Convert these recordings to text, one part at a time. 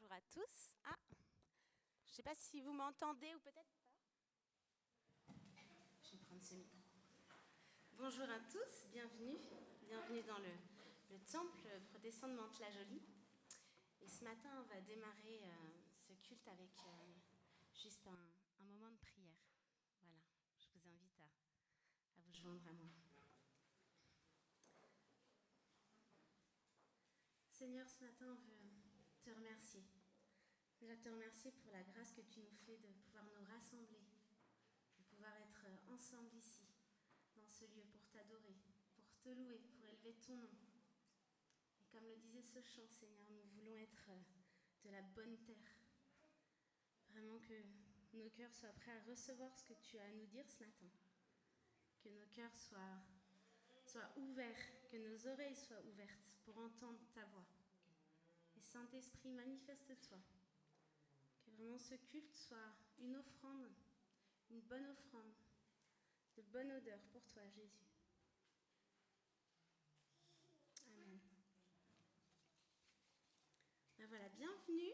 Bonjour à tous. Je ne sais pas si vous m'entendez ou peut-être pas. Je vais prendre ce micro. Bonjour à tous, bienvenue. Bienvenue dans le temple protestant de Mantes-la-Jolie. Et ce matin, on va démarrer ce culte avec juste un moment de prière. Voilà, je vous invite à vous joindre à moi. Seigneur, ce matin, on veut te remercier. Déjà te remercier pour la grâce que tu nous fais de pouvoir nous rassembler, de pouvoir être ensemble ici, dans ce lieu, pour t'adorer, pour te louer, pour élever ton nom. Et comme le disait ce chant, Seigneur, nous voulons être de la bonne terre. Vraiment que nos cœurs soient prêts à recevoir ce que tu as à nous dire ce matin. Que nos cœurs soient ouverts, que nos oreilles soient ouvertes pour entendre ta voix. Et Saint-Esprit, manifeste-toi. Que vraiment ce culte soit une offrande, une bonne offrande, de bonne odeur pour toi, Jésus. Amen. Ben voilà, bienvenue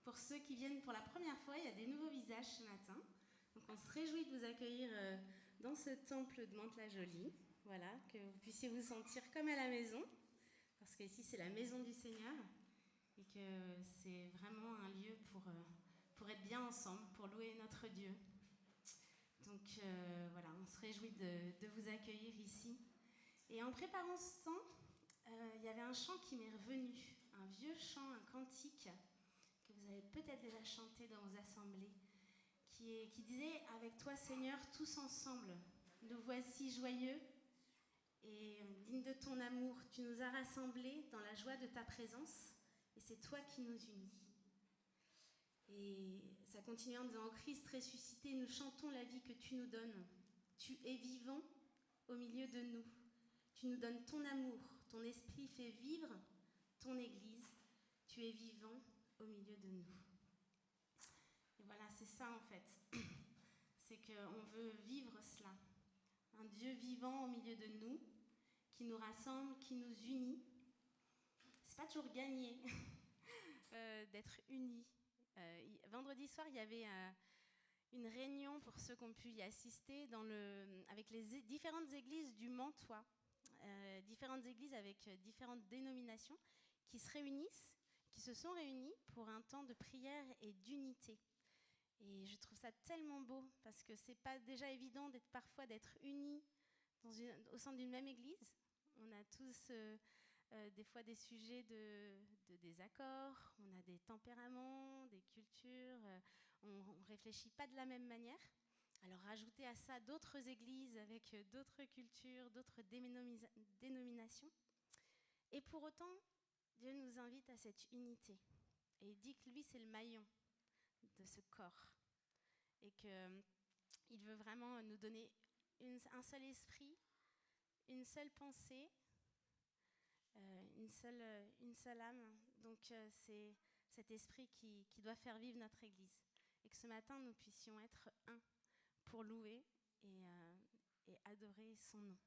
pour ceux qui viennent pour la première fois. Il y a des nouveaux visages ce matin. Donc on se réjouit de vous accueillir dans ce temple de Mantes-la-Jolie. Voilà, que vous puissiez vous sentir comme à la maison, parce qu'ici c'est la maison du Seigneur et que c'est vraiment un lieu pour être bien ensemble, pour louer notre Dieu. Donc voilà, on se réjouit de vous accueillir ici. Et en préparant ce temps, il y avait un chant qui m'est revenu, un vieux chant, un cantique que vous avez peut-être déjà chanté dans vos assemblées, qui disait « Avec toi Seigneur, tous ensemble, nous voici joyeux et dignes de ton amour. Tu nous as rassemblés dans la joie de ta présence et c'est toi qui nous unis. » Et ça continue en disant « En Christ ressuscité, nous chantons la vie que tu nous donnes. Tu es vivant au milieu de nous. Tu nous donnes ton amour, ton esprit fait vivre ton Église. Tu es vivant au milieu de nous. » Et voilà, c'est ça en fait. C'est qu'on veut vivre cela. Un Dieu vivant au milieu de nous, qui nous rassemble, qui nous unit. C'est pas toujours gagné d'être unis. Vendredi soir, il y avait une réunion pour ceux qui ont pu y assister avec les différentes églises du Mantois, différentes églises avec différentes dénominations qui se sont réunies pour un temps de prière et d'unité. Et je trouve ça tellement beau parce que c'est pas déjà évident parfois d'être unis au sein d'une même église. On a tous des fois des sujets de désaccord, on a des tempéraments, des cultures, on ne réfléchit pas de la même manière. Alors rajouter à ça d'autres églises avec d'autres cultures, d'autres dénominations. Et pour autant, Dieu nous invite à cette unité. Et il dit que lui, c'est le maillon de ce corps. Et qu'il veut vraiment nous donner un seul esprit, une seule pensée, une seule âme. Donc c'est cet esprit qui doit faire vivre notre Église. Et que ce matin, nous puissions être un pour louer et adorer son nom.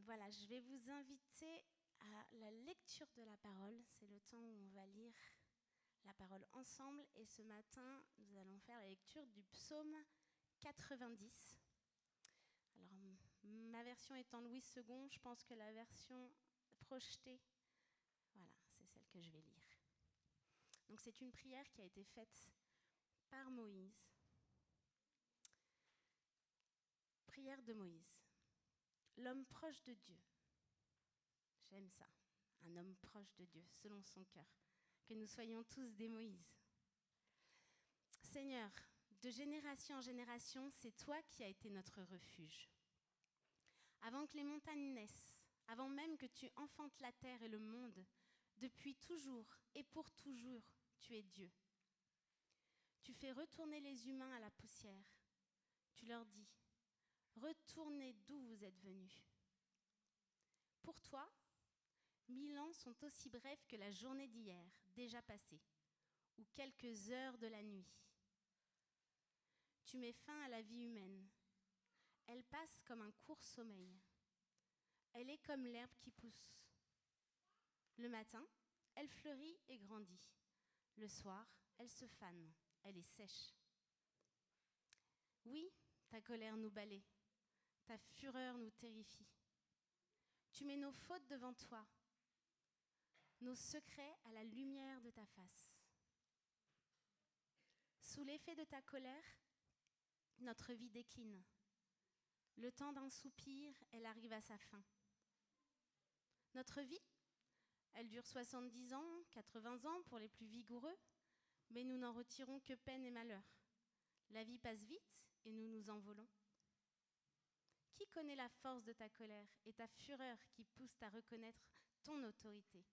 Voilà, je vais vous inviter à la lecture de la parole. C'est le temps où on va lire la parole ensemble. Et ce matin, nous allons faire la lecture du psaume 90. Alors, ma version étant Louis II, je pense que la version projetée, voilà, c'est celle que je vais lire. Donc, c'est une prière qui a été faite par Moïse. Prière de Moïse. L'homme proche de Dieu. J'aime ça. Un homme proche de Dieu, selon son cœur. Que nous soyons tous des Moïse. Seigneur, de génération en génération, c'est toi qui as été notre refuge. Avant que les montagnes naissent, avant même que tu enfantes la terre et le monde, depuis toujours et pour toujours, tu es Dieu. Tu fais retourner les humains à la poussière. Tu leur dis, retournez d'où vous êtes venus. Pour toi, 1000 ans sont aussi brefs que la journée d'hier, déjà passée, ou quelques heures de la nuit. Tu mets fin à la vie humaine. Elle passe comme un court sommeil. Elle est comme l'herbe qui pousse. Le matin, elle fleurit et grandit. Le soir, elle se fane, elle est sèche. Oui, ta colère nous balaie, ta fureur nous terrifie. Tu mets nos fautes devant toi, nos secrets à la lumière de ta face. Sous l'effet de ta colère, notre vie décline. Le temps d'un soupir, elle arrive à sa fin. Notre vie, elle dure 70 ans, 80 ans pour les plus vigoureux, mais nous n'en retirons que peine et malheur. La vie passe vite et nous nous envolons. Qui connaît la force de ta colère et ta fureur qui pousse à reconnaître ton autorité?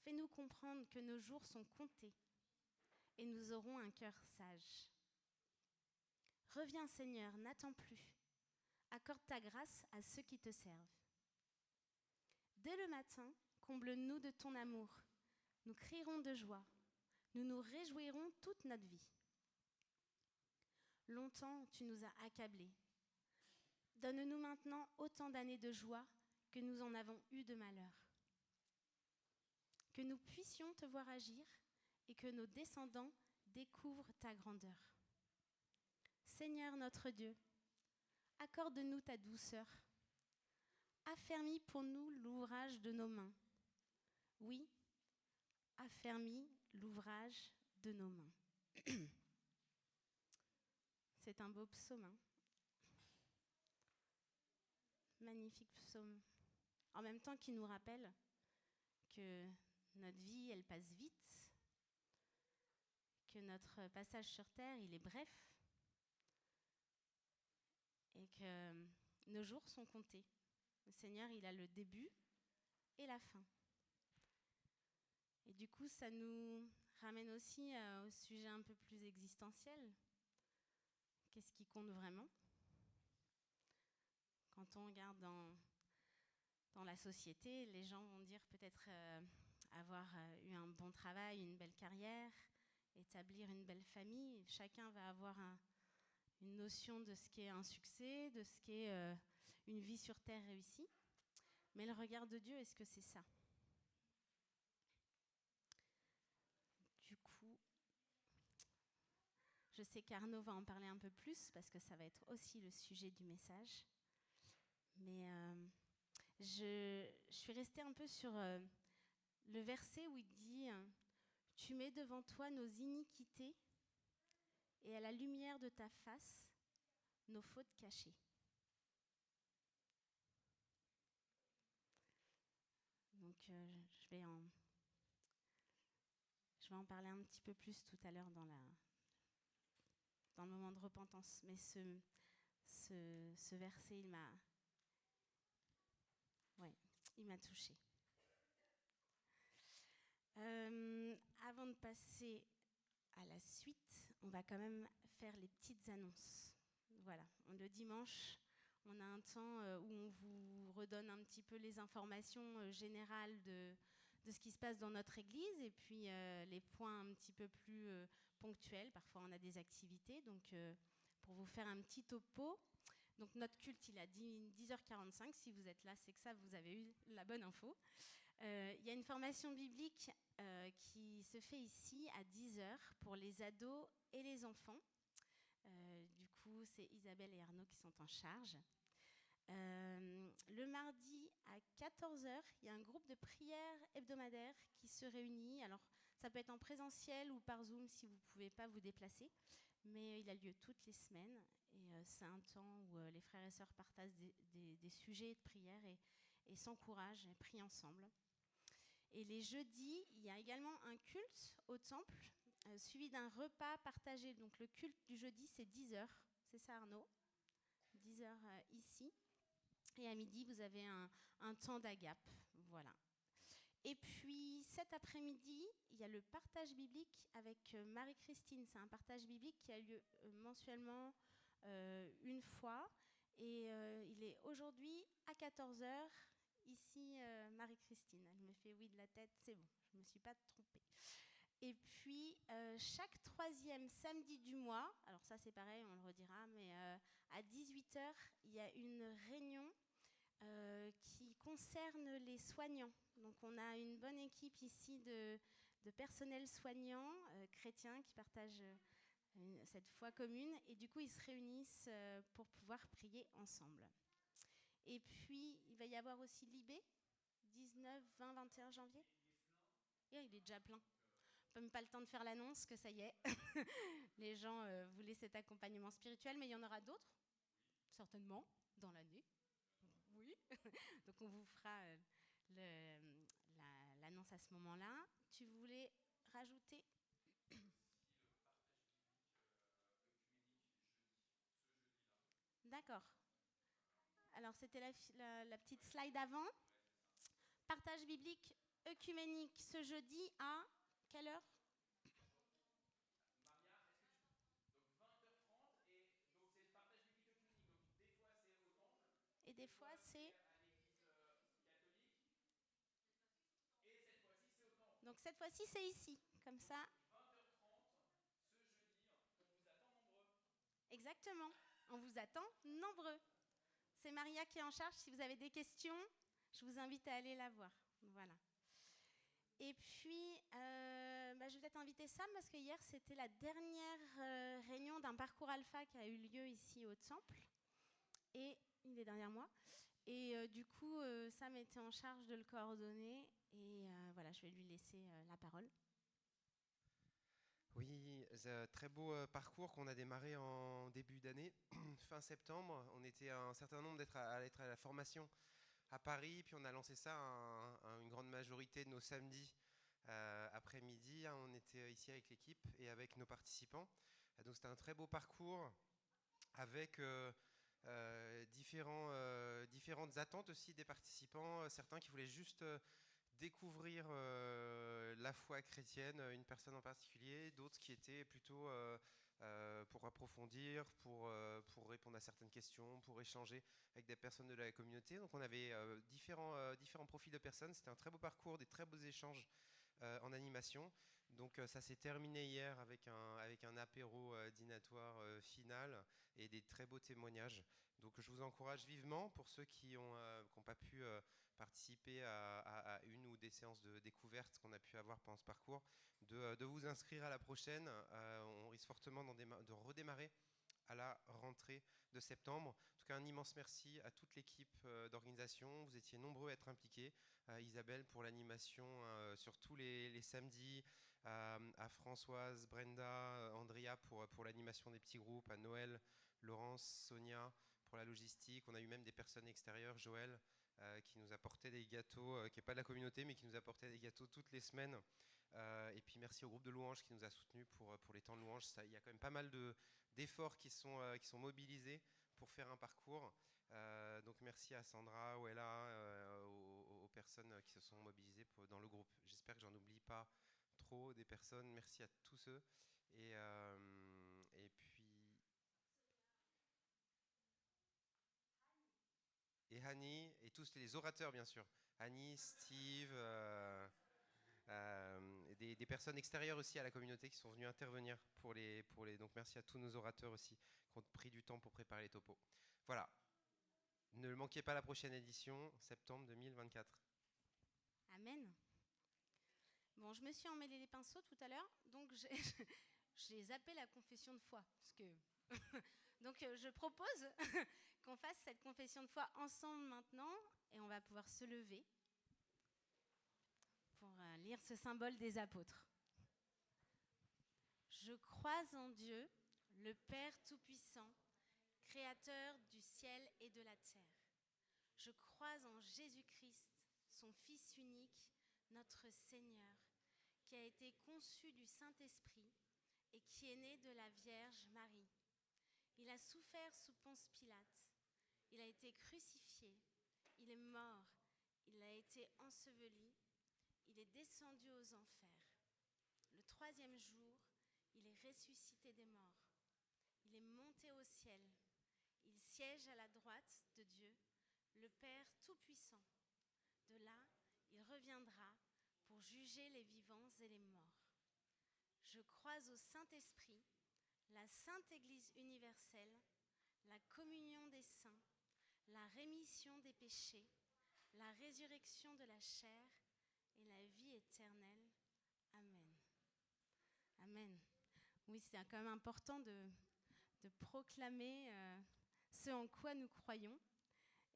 Fais-nous comprendre que nos jours sont comptés et nous aurons un cœur sage. Reviens Seigneur, n'attends plus. Accorde ta grâce à ceux qui te servent. Dès le matin, comble-nous de ton amour. Nous crierons de joie. Nous nous réjouirons toute notre vie. Longtemps, tu nous as accablés. Donne-nous maintenant autant d'années de joie que nous en avons eu de malheur. Que nous puissions te voir agir et que nos descendants découvrent ta grandeur. Seigneur notre Dieu, accorde-nous ta douceur. Affermis pour nous l'ouvrage de nos mains. Oui, affermis l'ouvrage de nos mains. C'est un beau psaume. Hein? Magnifique psaume. En même temps qu'il nous rappelle que notre vie, elle passe vite, que notre passage sur terre, il est bref, et que nos jours sont comptés. Le Seigneur, il a le début et la fin. Et du coup, ça nous ramène aussi au sujet un peu plus existentiel. Qu'est-ce qui compte vraiment? Quand on regarde dans la société, les gens vont dire peut-être avoir eu un bon travail, une belle carrière, établir une belle famille. Chacun va avoir une notion de ce qu'est un succès, de ce qu'est une vie sur terre réussie. Mais le regard de Dieu, est-ce que c'est ça? Du coup, je sais qu'Arnaud va en parler un peu plus parce que ça va être aussi le sujet du message. Mais je suis restée un peu sur le verset où il dit « Tu mets devant toi nos iniquités et à la lumière de ta face, nos fautes cachées. » Donc je vais en parler un petit peu plus tout à l'heure dans le moment de repentance. Mais ce verset, il m'a touchée. Avant de passer à la suite, on va quand même faire les petites annonces. Voilà, le dimanche, on a un temps où on vous redonne un petit peu les informations générales de ce qui se passe dans notre église et puis les points un petit peu plus ponctuels. Parfois, on a des activités. Donc, pour vous faire un petit topo, donc notre culte, il a 10h45. Si vous êtes là, c'est que ça, vous avez eu la bonne info. Il y a une formation biblique qui se fait ici à 10h pour les ados et les enfants. Du coup, c'est Isabelle et Arnaud qui sont en charge. Le mardi à 14h, il y a un groupe de prière hebdomadaire qui se réunit. Alors, ça peut être en présentiel ou par Zoom si vous ne pouvez pas vous déplacer. Mais il a lieu toutes les semaines. Et c'est un temps où les frères et sœurs partagent des sujets de prière et s'encouragent et prient ensemble. Et les jeudis, il y a également un culte au temple, suivi d'un repas partagé. Donc le culte du jeudi, c'est 10h. C'est ça, Arnaud? 10h ici. Et à midi, vous avez un temps d'agape. Voilà. Et puis, cet après-midi, il y a le partage biblique avec Marie-Christine. C'est un partage biblique qui a lieu mensuellement une fois. Et il est aujourd'hui à 14h. Ici, Marie-Christine, elle me fait oui de la tête, c'est bon, je ne me suis pas trompée. Et puis, chaque 3e samedi du mois, alors ça c'est pareil, on le redira, mais à 18h, il y a une réunion qui concerne les soignants. Donc on a une bonne équipe ici de personnel soignant chrétiens qui partagent cette foi commune et du coup ils se réunissent pour pouvoir prier ensemble. Et puis il va y avoir aussi l'IB, 19, 20, 21 janvier. Et il est déjà plein. Même pas le temps de faire l'annonce que ça y est. Les gens voulaient cet accompagnement spirituel, mais il y en aura d'autres, certainement, dans l'année. Oui. Donc on vous fera l'annonce à ce moment-là. Tu voulais rajouter ? D'accord. Alors c'était la petite slide avant. Partage biblique œcuménique ce jeudi à quelle heure ? Et des fois c'est donc cette fois-ci c'est ici, comme ça. 20h30 ce jeudi, on vous attend nombreux. Exactement, on vous attend nombreux. C'est Maria qui est en charge. Si vous avez des questions, je vous invite à aller la voir. Voilà. Et puis, je vais peut-être inviter Sam parce que hier c'était la dernière réunion d'un parcours alpha qui a eu lieu ici au Temple. Et il est derrière moi. Et du coup, Sam était en charge de le coordonner. Et voilà, je vais lui laisser la parole. Oui, très beau parcours qu'on a démarré en début d'année, fin septembre. On était un certain nombre d'être à la formation à Paris, puis on a lancé ça une grande majorité de nos samedis après-midi. On était ici avec l'équipe et avec nos participants. Donc c'était un très beau parcours avec différentes attentes aussi des participants. Certains qui voulaient juste découvrir la foi chrétienne, une personne en particulier, d'autres qui étaient plutôt pour approfondir, pour répondre à certaines questions, pour échanger avec des personnes de la communauté. Donc on avait différents profils de personnes. C'était un très beau parcours, des très beaux échanges en animation. Donc ça s'est terminé hier avec un apéro dînatoire final et des très beaux témoignages. Donc je vous encourage vivement, pour ceux qui n'ont pas pu participer à une ou des séances de découverte qu'on a pu avoir pendant ce parcours, de vous inscrire à la prochaine. On risque fortement de redémarrer à la rentrée de septembre. En tout cas, un immense merci à toute l'équipe d'organisation. Vous étiez nombreux à être impliqués. Isabelle pour l'animation sur tous les samedis, à Françoise, Brenda, Andrea pour l'animation des petits groupes, à Noël, Laurence, Sonia pour la logistique. On a eu même des personnes extérieures, Joël, qui nous apportait des gâteaux, qui n'est pas de la communauté, mais qui nous apportait des gâteaux toutes les semaines. Et puis merci au groupe de louanges qui nous a soutenus pour les temps de louanges. Il y a quand même pas mal d'efforts qui sont mobilisés pour faire un parcours. Donc merci à Sandra, Ouella, aux personnes qui se sont mobilisées dans le groupe. J'espère que j'en oublie pas trop des personnes. Merci à tous eux. Et puis... Et Hani, et tous les orateurs bien sûr. Hani, Steve, des personnes extérieures aussi à la communauté qui sont venues intervenir pour les. Donc merci à tous nos orateurs aussi qui ont pris du temps pour préparer les topos. Voilà. Ne manquez pas la prochaine édition, septembre 2024. Amen. Bon, je me suis emmêlé les pinceaux tout à l'heure, donc j'ai zappé la confession de foi. Parce que donc je propose qu'on fasse cette confession de foi ensemble maintenant, et on va pouvoir se lever pour lire ce symbole des apôtres. Je crois en Dieu, le Père Tout-Puissant, Créateur du ciel et de la terre. Je crois en Jésus-Christ, son Fils unique, notre Seigneur, qui a été conçu du Saint-Esprit et qui est né de la Vierge Marie. Il a souffert sous Ponce Pilate. Il a été crucifié. Il est mort. Il a été enseveli. Il est descendu aux enfers. Le 3e jour, il est ressuscité des morts. Il est monté au ciel. Il siège à la droite de Dieu, le Père Tout-Puissant. De là, il reviendra pour juger les vivants et les morts. Je crois au Saint-Esprit, la Sainte Église universelle, la communion des saints, la rémission des péchés, la résurrection de la chair et la vie éternelle. Amen. Amen. Oui, c'est quand même important de proclamer ce en quoi nous croyons.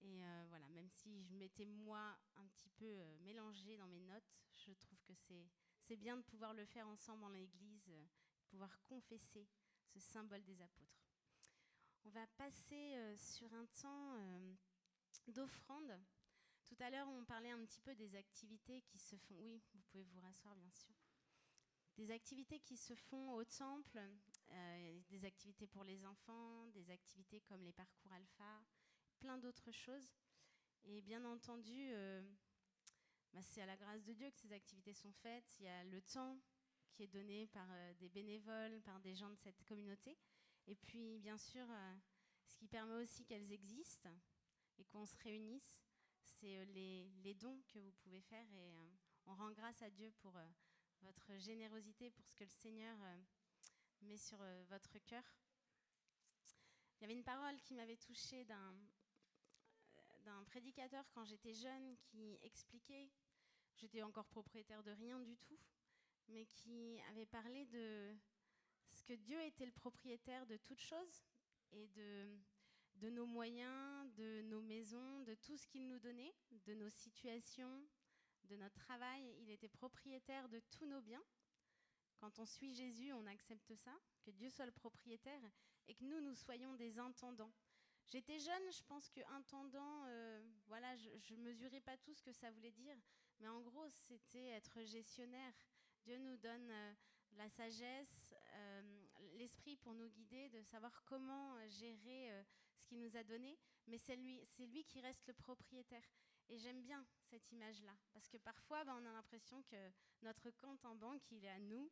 Et voilà, même si je m'étais moi un petit peu mélangée dans mes notes, je trouve que c'est bien de pouvoir le faire ensemble en l'église, pouvoir confesser ce symbole des apôtres. On va passer sur un temps d'offrande. Tout à l'heure, on parlait un petit peu des activités qui se font. Oui, vous pouvez vous rasseoir, bien sûr. Des activités qui se font au temple, des activités pour les enfants, des activités comme les parcours alpha, plein d'autres choses. Et bien entendu, c'est à la grâce de Dieu que ces activités sont faites. Il y a le temps qui est donné par des bénévoles, par des gens de cette communauté. Et puis, bien sûr, ce qui permet aussi qu'elles existent et qu'on se réunisse, c'est les dons que vous pouvez faire. Et on rend grâce à Dieu pour votre générosité, pour ce que le Seigneur met sur votre cœur. Il y avait une parole qui m'avait touchée d'un prédicateur quand j'étais jeune qui expliquait, j'étais encore propriétaire de rien du tout, mais qui avait parlé de ce que Dieu était le propriétaire de toutes choses et de nos moyens, de nos maisons, de tout ce qu'il nous donnait, de nos situations, de notre travail. Il était propriétaire de tous nos biens. Quand on suit Jésus, on accepte ça, que Dieu soit le propriétaire et que nous soyons des intendants. J'étais jeune, je pense qu'intendant, voilà, je ne mesurais pas tout ce que ça voulait dire, mais en gros, c'était être gestionnaire. Dieu nous donne la sagesse, l'esprit pour nous guider, de savoir comment gérer ce qu'il nous a donné, mais c'est lui qui reste le propriétaire. Et j'aime bien cette image-là, parce que parfois, on a l'impression que notre compte en banque, il est à nous.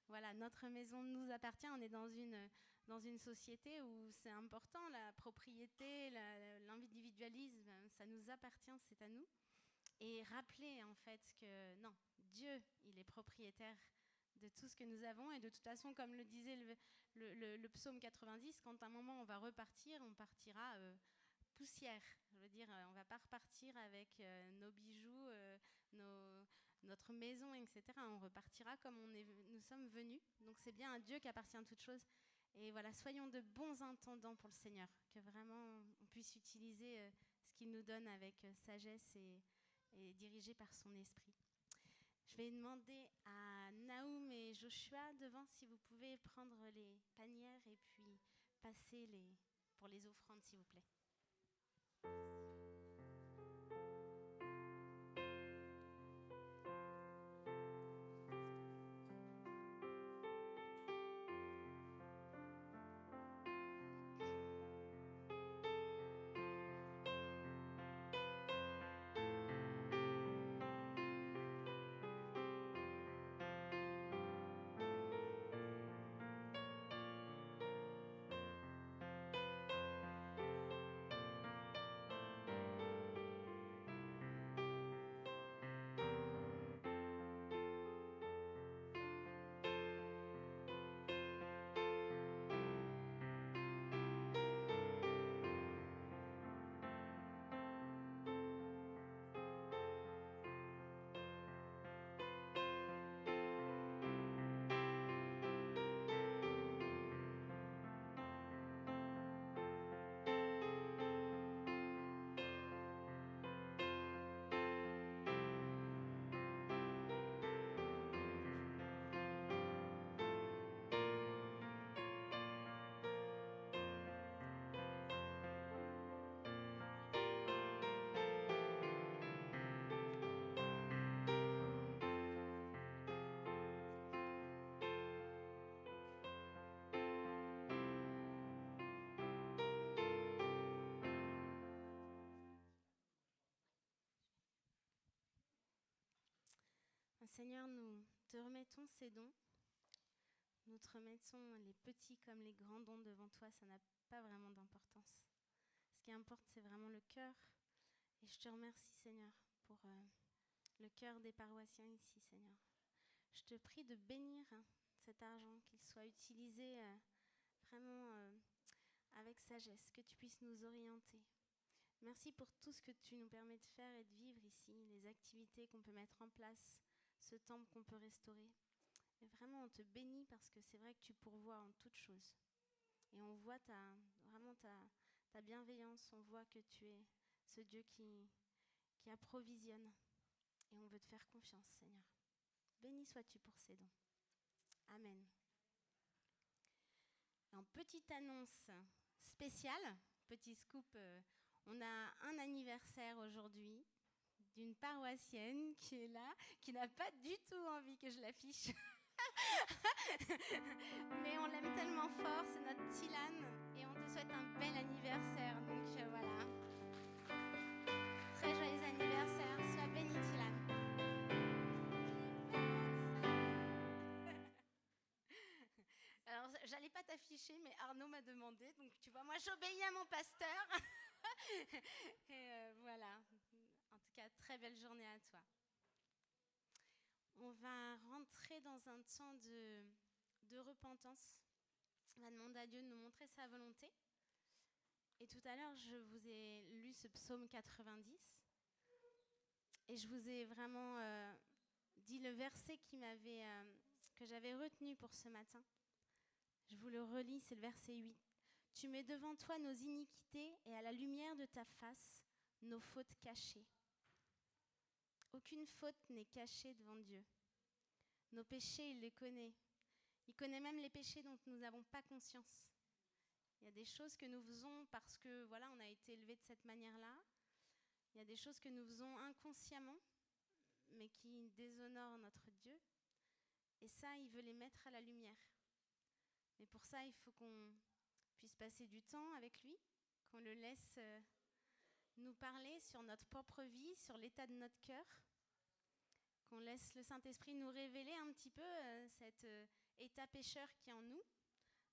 Voilà, notre maison nous appartient, on est dans une société où c'est important, la propriété, l'individualisme, ça nous appartient, c'est à nous. Et rappeler en fait que non, Dieu, il est propriétaire de tout ce que nous avons. Et de toute façon, comme le disait le psaume 90, quand à un moment on va repartir, on partira poussière. Je veux dire, on ne va pas repartir avec nos bijoux, notre maison, etc. On repartira comme nous sommes venus. Donc c'est bien à Dieu qu'appartient toute chose. Et voilà, soyons de bons intendants pour le Seigneur, que vraiment on puisse utiliser ce qu'il nous donne avec sagesse et dirigé par son esprit. Je vais demander à Naoum et Joshua devant si vous pouvez prendre les panières et puis passer pour les offrandes, s'il vous plaît. Seigneur, nous te remettons ces dons. Nous te remettons les petits comme les grands dons devant toi. Ça n'a pas vraiment d'importance. Ce qui importe, c'est vraiment le cœur. Et je te remercie, Seigneur, pour le cœur des paroissiens ici, Seigneur. Je te prie de bénir cet argent, qu'il soit utilisé vraiment avec sagesse, que tu puisses nous orienter. Merci pour tout ce que tu nous permets de faire et de vivre ici, les activités qu'on peut mettre en place, ce temple qu'on peut restaurer. Et vraiment, on te bénit parce que c'est vrai que tu pourvois en toutes choses. Et on voit vraiment ta bienveillance, on voit que tu es ce Dieu qui approvisionne. Et on veut te faire confiance, Seigneur. Béni sois-tu pour ces dons. Amen. En petite annonce spéciale, petit scoop, on a un anniversaire aujourd'hui d'une paroissienne qui est là, qui n'a pas du tout envie que je l'affiche. Mais on l'aime tellement fort, c'est notre Tilane, et on te souhaite un bel anniversaire. Donc voilà. Très joyeux anniversaire, sois bénie Tilane. Alors, j'allais pas t'afficher, mais Arnaud m'a demandé, donc tu vois, moi j'obéis à mon pasteur. Et voilà. En tout cas, très belle journée à toi. On va rentrer dans un temps de repentance. On va demander à Dieu de nous montrer sa volonté. Et tout à l'heure, je vous ai lu ce psaume 90. Et je vous ai vraiment dit le verset que j'avais retenu pour ce matin. Je vous le relis, c'est le verset 8. « Tu mets devant toi nos iniquités et à la lumière de ta face, nos fautes cachées. » Aucune faute n'est cachée devant Dieu. Nos péchés, il les connaît. Il connaît même les péchés dont nous n'avons pas conscience. Il y a des choses que nous faisons parce que, voilà, on a été élevés de cette manière-là. Il y a des choses que nous faisons inconsciemment, mais qui déshonorent notre Dieu. Et ça, il veut les mettre à la lumière. Mais pour ça, il faut qu'on puisse passer du temps avec lui, qu'on le laisse nous parler sur notre propre vie, sur l'état de notre cœur, qu'on laisse le Saint-Esprit nous révéler un petit peu cet état pécheur qui est en nous.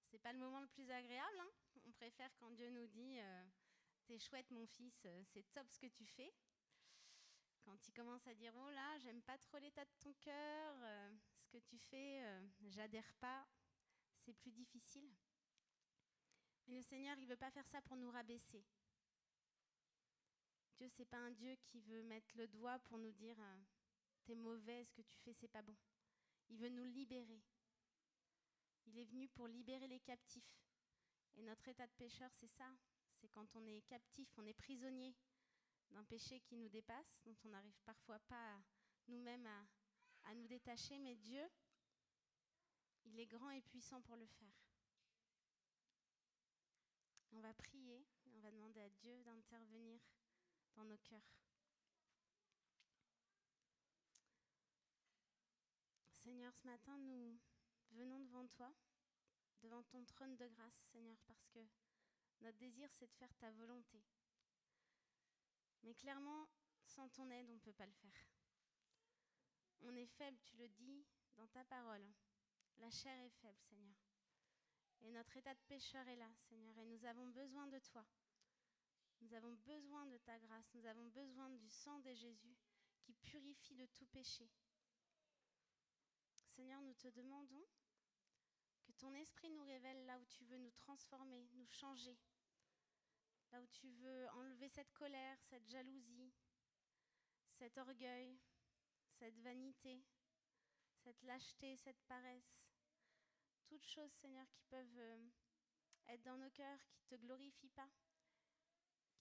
C'est pas le moment le plus agréable, hein. On préfère quand Dieu nous dit t'es chouette mon fils, c'est top ce que tu fais. Quand il commence à dire oh là, j'aime pas trop l'état de ton cœur, ce que tu fais, j'adhère pas, c'est plus difficile. Mais le Seigneur, il veut pas faire ça pour nous rabaisser. Dieu, c'est pas un Dieu qui veut mettre le doigt pour nous dire t'es mauvais, ce que tu fais, c'est pas bon. Il veut nous libérer. Il est venu pour libérer les captifs. Et notre état de pécheur, c'est ça. C'est quand on est captif, on est prisonnier d'un péché qui nous dépasse, dont on n'arrive parfois pas nous-mêmes à nous détacher. Mais Dieu, il est grand et puissant pour le faire. On va prier, on va demander à Dieu d'intervenir dans nos cœurs. Seigneur, ce matin, nous venons devant toi, devant ton trône de grâce, Seigneur, parce que notre désir, c'est de faire ta volonté. Mais clairement, sans ton aide, on ne peut pas le faire. On est faible, tu le dis dans ta parole. La chair est faible, Seigneur. Et notre état de pécheur est là, Seigneur, et nous avons besoin de toi. Nous avons besoin de ta grâce, nous avons besoin du sang de Jésus qui purifie de tout péché. Seigneur, nous te demandons que ton esprit nous révèle là où tu veux nous transformer, nous changer, là où tu veux enlever cette colère, cette jalousie, cet orgueil, cette vanité, cette lâcheté, cette paresse. Toutes choses, Seigneur, qui peuvent être dans nos cœurs, qui ne te glorifient pas,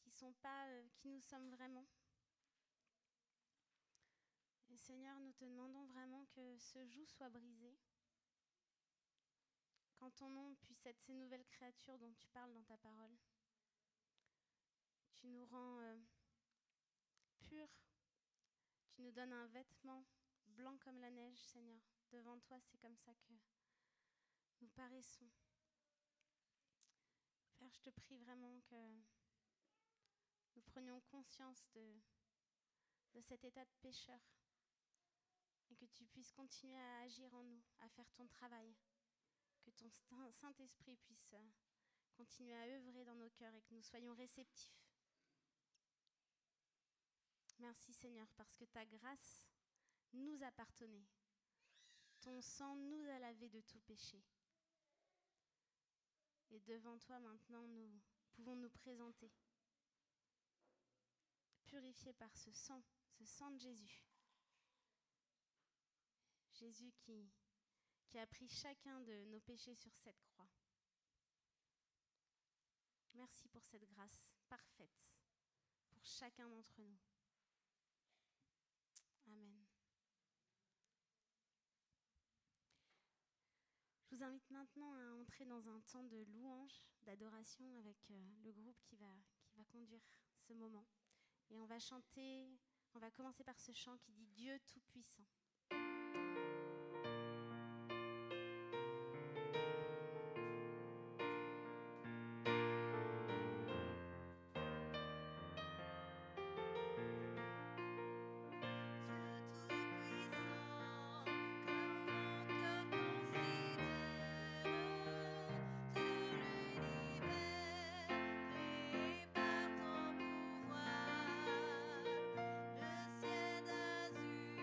qui ne sont pas qui nous sommes vraiment. Et Seigneur, nous te demandons vraiment que ce joug soit brisé, quand ton nom puisse être ces nouvelles créatures dont tu parles dans ta parole. Tu nous rends purs, tu nous donnes un vêtement blanc comme la neige, Seigneur. Devant toi, c'est comme ça que nous paraissons. Père, je te prie vraiment que nous prenions conscience de cet état de pécheur et que tu puisses continuer à agir en nous, à faire ton travail, que ton Saint-Esprit puisse continuer à œuvrer dans nos cœurs et que nous soyons réceptifs. Merci Seigneur, parce que ta grâce nous appartenait. Ton sang nous a lavés de tout péché. Et devant toi maintenant, nous pouvons nous présenter. purifiés par ce sang de Jésus. Jésus qui a pris chacun de nos péchés sur cette croix. Merci pour cette grâce parfaite pour chacun d'entre nous. Amen. Je vous invite maintenant à entrer dans un temps de louange, d'adoration avec le groupe qui va conduire ce moment. Et on va commencer par ce chant qui dit Dieu Tout-Puissant. Le ciel d'azur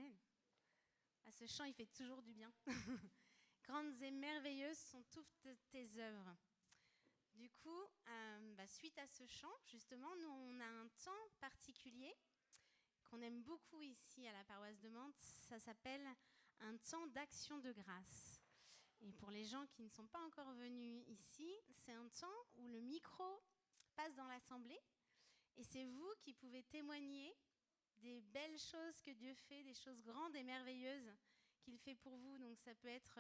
Amen. À ce chant, il fait toujours du bien. Grandes et merveilleuses sont toutes tes œuvres. Du coup, suite à ce chant, justement, nous, on a un temps particulier qu'on aime beaucoup ici à la paroisse de Mantes. Ça s'appelle un temps d'action de grâce. Et pour les gens qui ne sont pas encore venus ici, c'est un temps où le micro passe dans l'assemblée et c'est vous qui pouvez témoigner des belles choses que Dieu fait, des choses grandes et merveilleuses qu'il fait pour vous. Donc ça peut être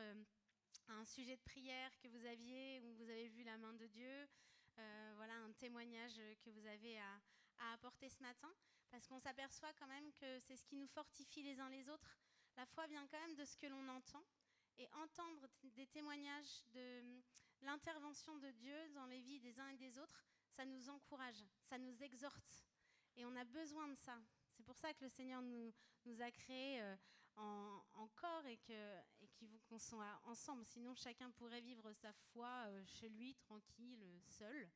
un sujet de prière que vous aviez, où vous avez vu la main de Dieu, voilà un témoignage que vous avez à apporter ce matin, parce qu'on s'aperçoit quand même que c'est ce qui nous fortifie les uns les autres. La foi vient quand même de ce que l'on entend, et entendre des témoignages de l'intervention de Dieu dans les vies des uns et des autres, ça nous encourage, ça nous exhorte, et on a besoin de ça. C'est pour ça que le Seigneur nous a créés en corps et qu'on soit ensemble. Sinon, chacun pourrait vivre sa foi chez lui, tranquille, seul.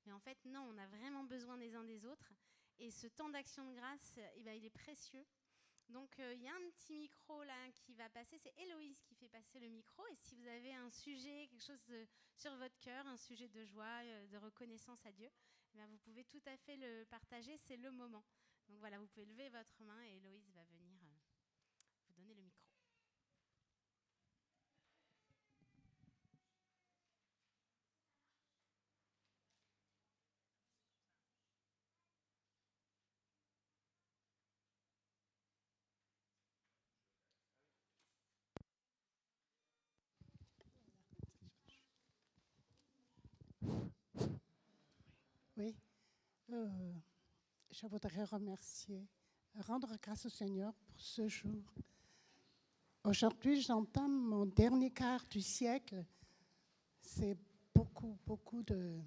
Mais en fait, non, on a vraiment besoin des uns des autres. Et ce temps d'action de grâce, il est précieux. Donc, il y a un petit micro là qui va passer. C'est Héloïse qui fait passer le micro. Et si vous avez un sujet, quelque chose sur votre cœur, un sujet de joie, de reconnaissance à Dieu, vous pouvez tout à fait le partager. C'est le moment. Donc voilà, vous pouvez lever votre main et Héloïse va venir vous donner le micro. Oui, je voudrais rendre grâce au Seigneur pour ce jour. Aujourd'hui, j'entame mon dernier quart du siècle. C'est beaucoup de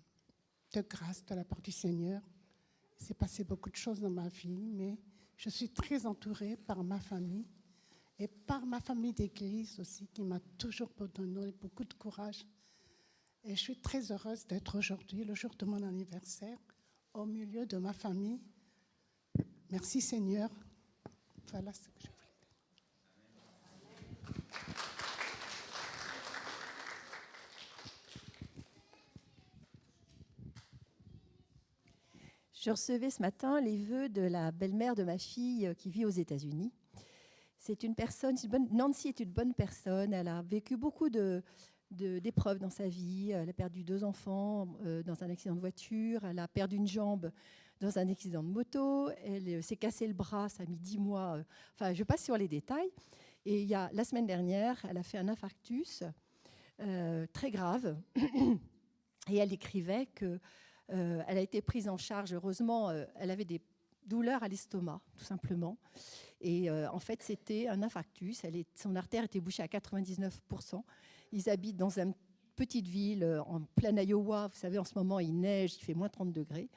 grâce de la part du Seigneur. Il s'est passé beaucoup de choses dans ma vie, mais je suis très entourée par ma famille et par ma famille d'église aussi, qui m'a toujours donné beaucoup de courage. Et je suis très heureuse d'être aujourd'hui, le jour de mon anniversaire, au milieu de ma famille. Merci Seigneur. Voilà ce que je voulais dire. Je recevais ce matin les vœux de la belle-mère de ma fille qui vit aux États-Unis. C'est une personne, Nancy est une bonne personne. Elle a vécu beaucoup d'épreuves dans sa vie. Elle a perdu 2 enfants dans un accident de voiture. Elle a perdu une jambe dans un accident de moto. Elle s'est cassé le bras, ça a mis 10 mois. Je passe sur les détails. Et la semaine dernière, elle a fait un infarctus très grave. Et elle écrivait que elle a été prise en charge. Heureusement, elle avait des douleurs à l'estomac, tout simplement. Et en fait, c'était un infarctus. Son artère était bouchée à 99%. Ils habitent dans une petite ville en plein Iowa. Vous savez, en ce moment, il neige, il fait moins 30 degrés.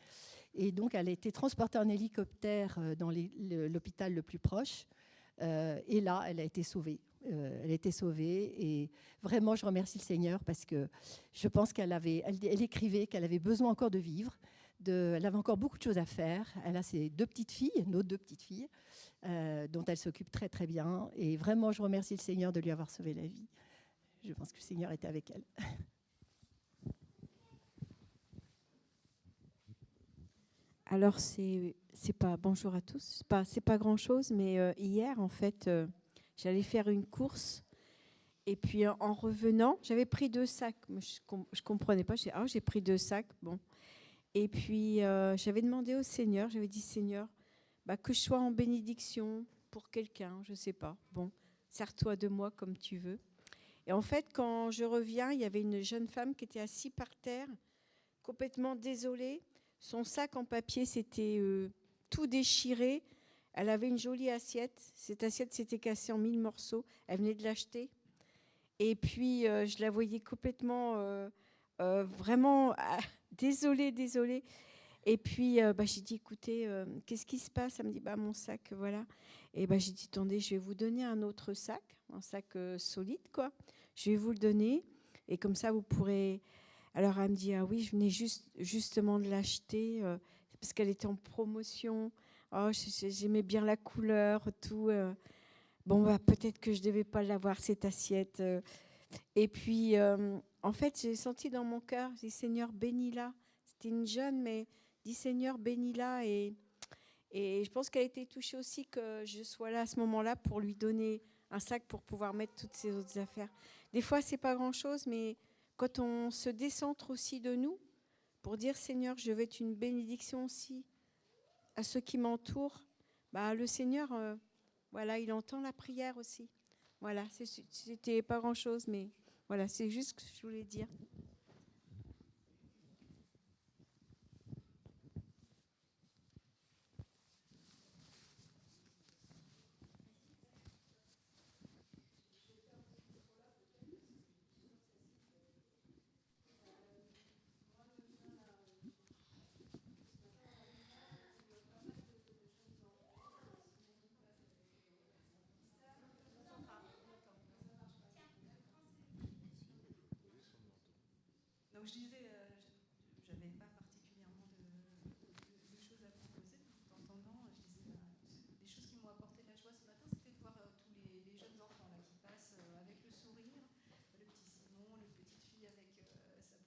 Et donc, elle a été transportée en hélicoptère dans l'hôpital le plus proche. Et là, elle a été sauvée. Elle a été sauvée et vraiment, je remercie le Seigneur parce que je pense elle écrivait qu'elle avait besoin encore de vivre. Elle avait encore beaucoup de choses à faire. Elle a ses 2 petites filles, nos 2 petites filles, dont elle s'occupe très très bien. Et vraiment, je remercie le Seigneur de lui avoir sauvé la vie. Je pense que le Seigneur était avec elle. Alors, c'est pas bonjour à tous. C'est pas grand chose, mais hier, en fait, j'allais faire une course. Et puis, en revenant, j'avais pris 2 sacs. Je comprenais pas. J'ai pris 2 sacs. Bon. Et puis, j'avais demandé au Seigneur, j'avais dit, Seigneur, que je sois en bénédiction pour quelqu'un, je sais pas. Bon, sers-toi de moi comme tu veux. Et en fait, quand je reviens, il y avait une jeune femme qui était assise par terre, complètement désolée. Son sac en papier s'était tout déchiré. Elle avait une jolie assiette. Cette assiette s'était cassée en 1000 morceaux. Elle venait de l'acheter. Et puis, je la voyais complètement, vraiment désolée. Et puis, j'ai dit, écoutez, qu'est-ce qui se passe ? Elle me dit, mon sac, voilà. Et j'ai dit, attendez, je vais vous donner un autre sac, un sac solide, quoi. Je vais vous le donner. Et comme ça, vous pourrez... Alors, elle me dit, ah oui, je venais justement de l'acheter parce qu'elle était en promotion. Oh, j'aimais bien la couleur, tout. bon, bah, peut-être que je ne devais pas l'avoir, cette assiette. Et puis, en fait, j'ai senti dans mon cœur, j'ai dit, Seigneur, bénis-la. C'était une jeune, mais dis, Seigneur, bénis-la. Et je pense qu'elle a été touchée aussi que je sois là à ce moment-là pour lui donner un sac pour pouvoir mettre toutes ses autres affaires. Des fois, c'est pas grand-chose, mais quand on se décentre aussi de nous, pour dire, Seigneur, je veux être une bénédiction aussi à ceux qui m'entourent, bah, le Seigneur, voilà, il entend la prière aussi. Voilà, c'était pas grand-chose, mais voilà, c'est juste ce que je voulais dire. Donc je disais, je n'avais pas particulièrement de choses à proposer. En t'entendant, je disais, les choses qui m'ont apporté de la joie ce matin, c'était de voir tous les jeunes enfants là, qui passent avec le sourire, le petit Simon, le petite fille avec sa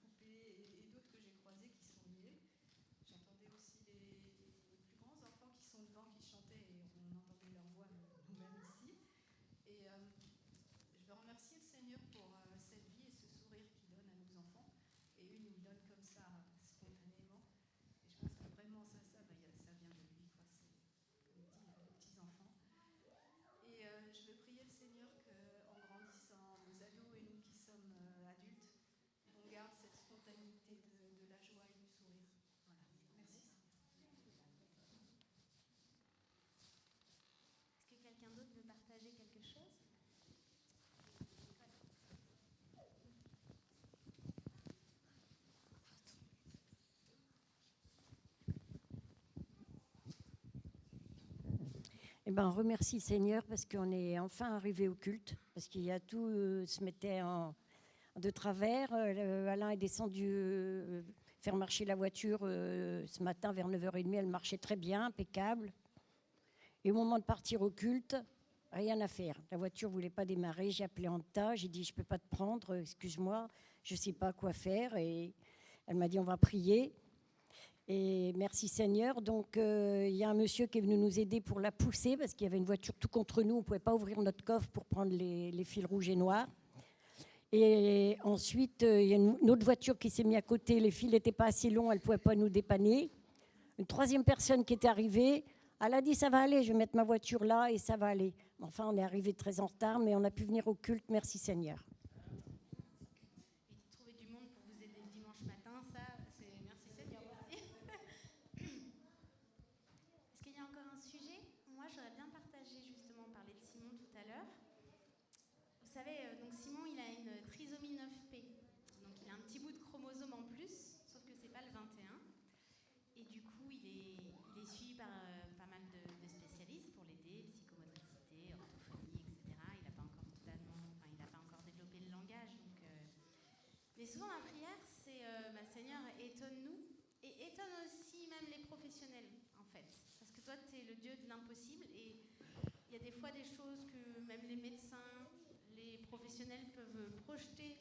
poupée et d'autres que j'ai croisés qui sont liés. J'entendais aussi les plus grands enfants qui sont devant, qui chantaient et on entendait leur voix nous-mêmes ici. Et je veux remercier le Seigneur pour cette vie et ce sourire qu'il donne à nos enfants. Et eux, ils nous le donnent comme ça, spontanément. Et je pense que vraiment, ça vient de lui, quoi. C'est, comme dit, les petits-enfants. Et je veux prier le Seigneur qu'en grandissant, nos ados et nous qui sommes adultes, on garde cette spontanéité de la joie et du sourire. Voilà. Merci, Seigneur. Est-ce que quelqu'un d'autre veut partager quelque chose? Eh ben, on remercie le Seigneur parce qu'on est enfin arrivé au culte, parce qu'il y a tout se mettait de travers. Alain est descendu faire marcher la voiture ce matin vers 9h30. Elle marchait très bien, impeccable. Et au moment de partir au culte, rien à faire. La voiture ne voulait pas démarrer. J'ai appelé Anta, j'ai dit, je ne peux pas te prendre, excuse-moi, je ne sais pas quoi faire. Et elle m'a dit, on va prier. Et merci Seigneur. Donc, il y a un monsieur qui est venu nous aider pour la pousser parce qu'il y avait une voiture tout contre nous. On ne pouvait pas ouvrir notre coffre pour prendre les fils rouges et noirs. Et ensuite, il y a une autre voiture qui s'est mise à côté. Les fils n'étaient pas assez longs, elle ne pouvait pas nous dépanner. Une troisième personne qui était arrivée, elle a dit, ça va aller, je vais mettre ma voiture là et ça va aller. Enfin, on est arrivé très en retard, mais on a pu venir au culte. Merci Seigneur. Et trouver du monde pour vous aider le dimanche matin, ça, c'est merci Seigneur aussi. Est-ce qu'il y a encore un sujet? Moi, j'aurais bien partagé, justement, parler de Simon tout à l'heure. Vous savez, donc Simon, il a une trisomie 9P. Donc, il a un petit bout de chromosome en plus, sauf que c'est pas le 21. Et du coup, il est suivi par pas mal de spécialistes pour l'aider, psychomotricité, orthophonie, etc. Il n'a pas encore il n'a pas encore développé le langage. Donc, mais souvent, la prière, c'est Seigneur, étonne-nous et étonne aussi même les professionnels, en fait. Parce que toi, tu es le Dieu de l'impossible et il y a des fois des choses que même les médecins, les professionnels peuvent projeter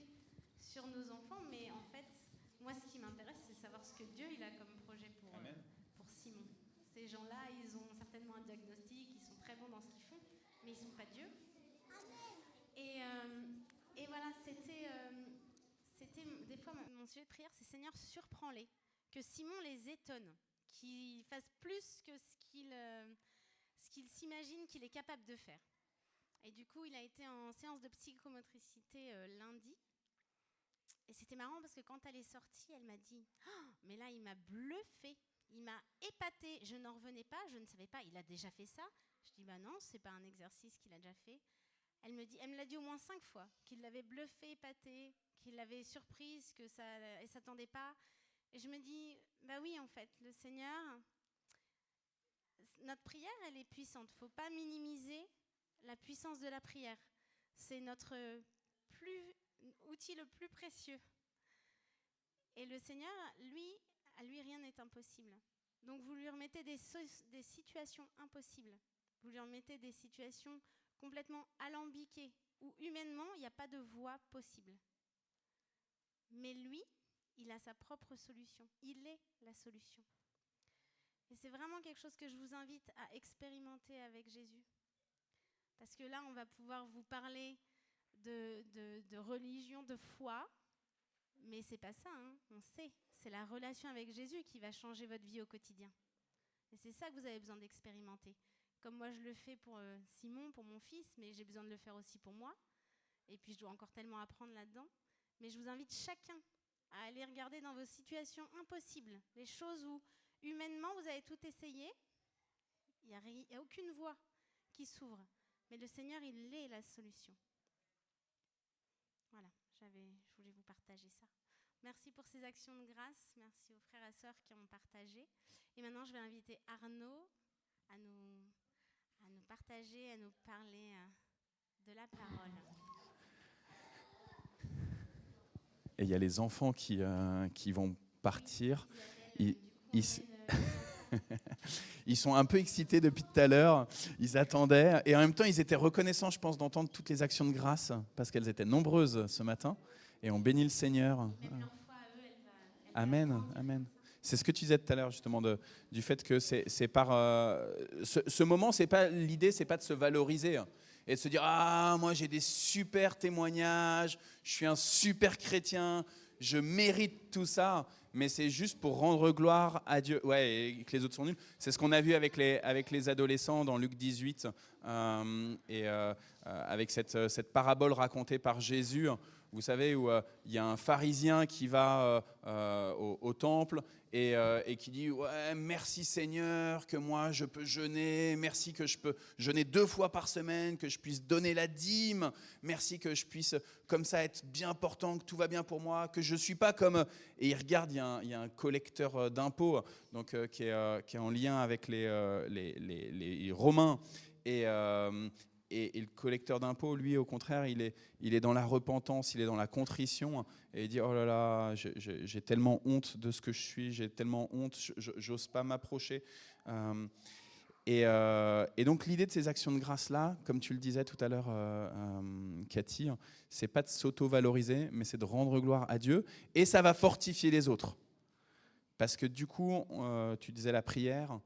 sur nos enfants, mais en fait, moi, ce qui m'intéresse, c'est savoir ce que Dieu il a comme projet pour Simon. Ces gens-là, ils ont certainement un diagnostic, ils sont très bons dans ce qu'ils font, mais ils ne sont pas Dieu. Et voilà, c'était des fois mon sujet de prière, c'est Seigneur, surprends-les, que Simon les étonne, qu'il fasse plus que ce qu'il s'imagine qu'il est capable de faire. Et du coup, il a été en séance de psychomotricité lundi. Et c'était marrant parce que quand elle est sortie, elle m'a dit oh, mais là, il m'a bluffé, il m'a épaté. Je n'en revenais pas, je ne savais pas. Il a déjà fait ça? Je dis bah non, c'est pas un exercice qu'il a déjà fait. Elle me l'a dit au moins 5 fois, qu'il l'avait bluffé, épaté, qu'il l'avait surprise, que ça, elle s'attendait pas. Et je me dis bah oui, en fait, le Seigneur, notre prière, elle est puissante. Faut pas minimiser la puissance de la prière. C'est notre outil le plus précieux. Et le Seigneur, à lui, rien n'est impossible. Donc vous lui remettez des situations impossibles. Vous lui remettez des situations complètement alambiqué, où humainement, il n'y a pas de voie possible. Mais lui, il a sa propre solution. Il est la solution. Et c'est vraiment quelque chose que je vous invite à expérimenter avec Jésus. Parce que là, on va pouvoir vous parler de religion, de foi, mais c'est pas ça, hein, on sait. C'est la relation avec Jésus qui va changer votre vie au quotidien. Et c'est ça que vous avez besoin d'expérimenter. Comme moi, je le fais pour Simon, pour mon fils, mais j'ai besoin de le faire aussi pour moi. Et puis, je dois encore tellement apprendre là-dedans. Mais je vous invite chacun à aller regarder dans vos situations impossibles, les choses où, humainement, vous avez tout essayé, il n'y a aucune voie qui s'ouvre. Mais le Seigneur, il est la solution. Voilà, je voulais vous partager ça. Merci pour ces actions de grâce. Merci aux frères et sœurs qui ont partagé. Et maintenant, je vais inviter Arnaud à nous partager, à nous parler de la parole. Et il y a les enfants qui vont partir. Ils sont un peu excités depuis tout à l'heure. Ils attendaient. Et en même temps, ils étaient reconnaissants, je pense, d'entendre toutes les actions de grâce, parce qu'elles étaient nombreuses ce matin. Et on bénit le Seigneur. Amen, amen. C'est ce que tu disais tout à l'heure, justement, du fait que c'est par... ce moment, l'idée, c'est pas de se valoriser et de se dire « Ah, moi, j'ai des super témoignages, je suis un super chrétien, je mérite tout ça. » Mais c'est juste pour rendre gloire à Dieu. Ouais, et que les autres sont nuls. C'est ce qu'on a vu avec les adolescents dans Luc 18, avec cette parabole racontée par Jésus. Vous savez, où il y a un pharisien qui va au temple et qui dit « Ouais, merci Seigneur que moi je peux jeûner, merci que je peux jeûner 2 fois par semaine, que je puisse donner la dîme, merci que je puisse comme ça être bien portant, que tout va bien pour moi, que je ne suis pas comme… » Et il regarde, il y a un collecteur d'impôts donc, qui est en lien avec les Romains. Et le collecteur d'impôts, lui, au contraire, il est dans la repentance, il est dans la contrition, et il dit « Oh là là, j'ai tellement honte de ce que je suis, j'ai tellement honte, j'ose pas m'approcher. » Et donc l'idée de ces actions de grâce-là, comme tu le disais tout à l'heure, Cathy, c'est pas de s'auto-valoriser, mais c'est de rendre gloire à Dieu, et ça va fortifier les autres. Parce que du coup, tu disais la prière,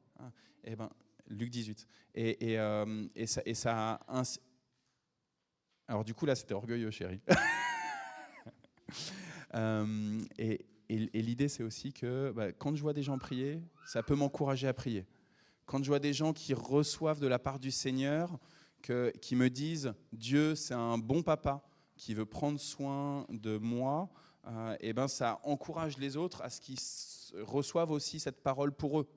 et ben, Luc 18. Et ça alors du coup, là, c'était orgueilleux, chérie. Et l'idée, c'est aussi que quand je vois des gens prier, ça peut m'encourager à prier. Quand je vois des gens qui reçoivent de la part du Seigneur, qui me disent « Dieu, c'est un bon papa qui veut prendre soin de moi », et ben, ça encourage les autres à ce qu'ils reçoivent aussi cette parole pour eux.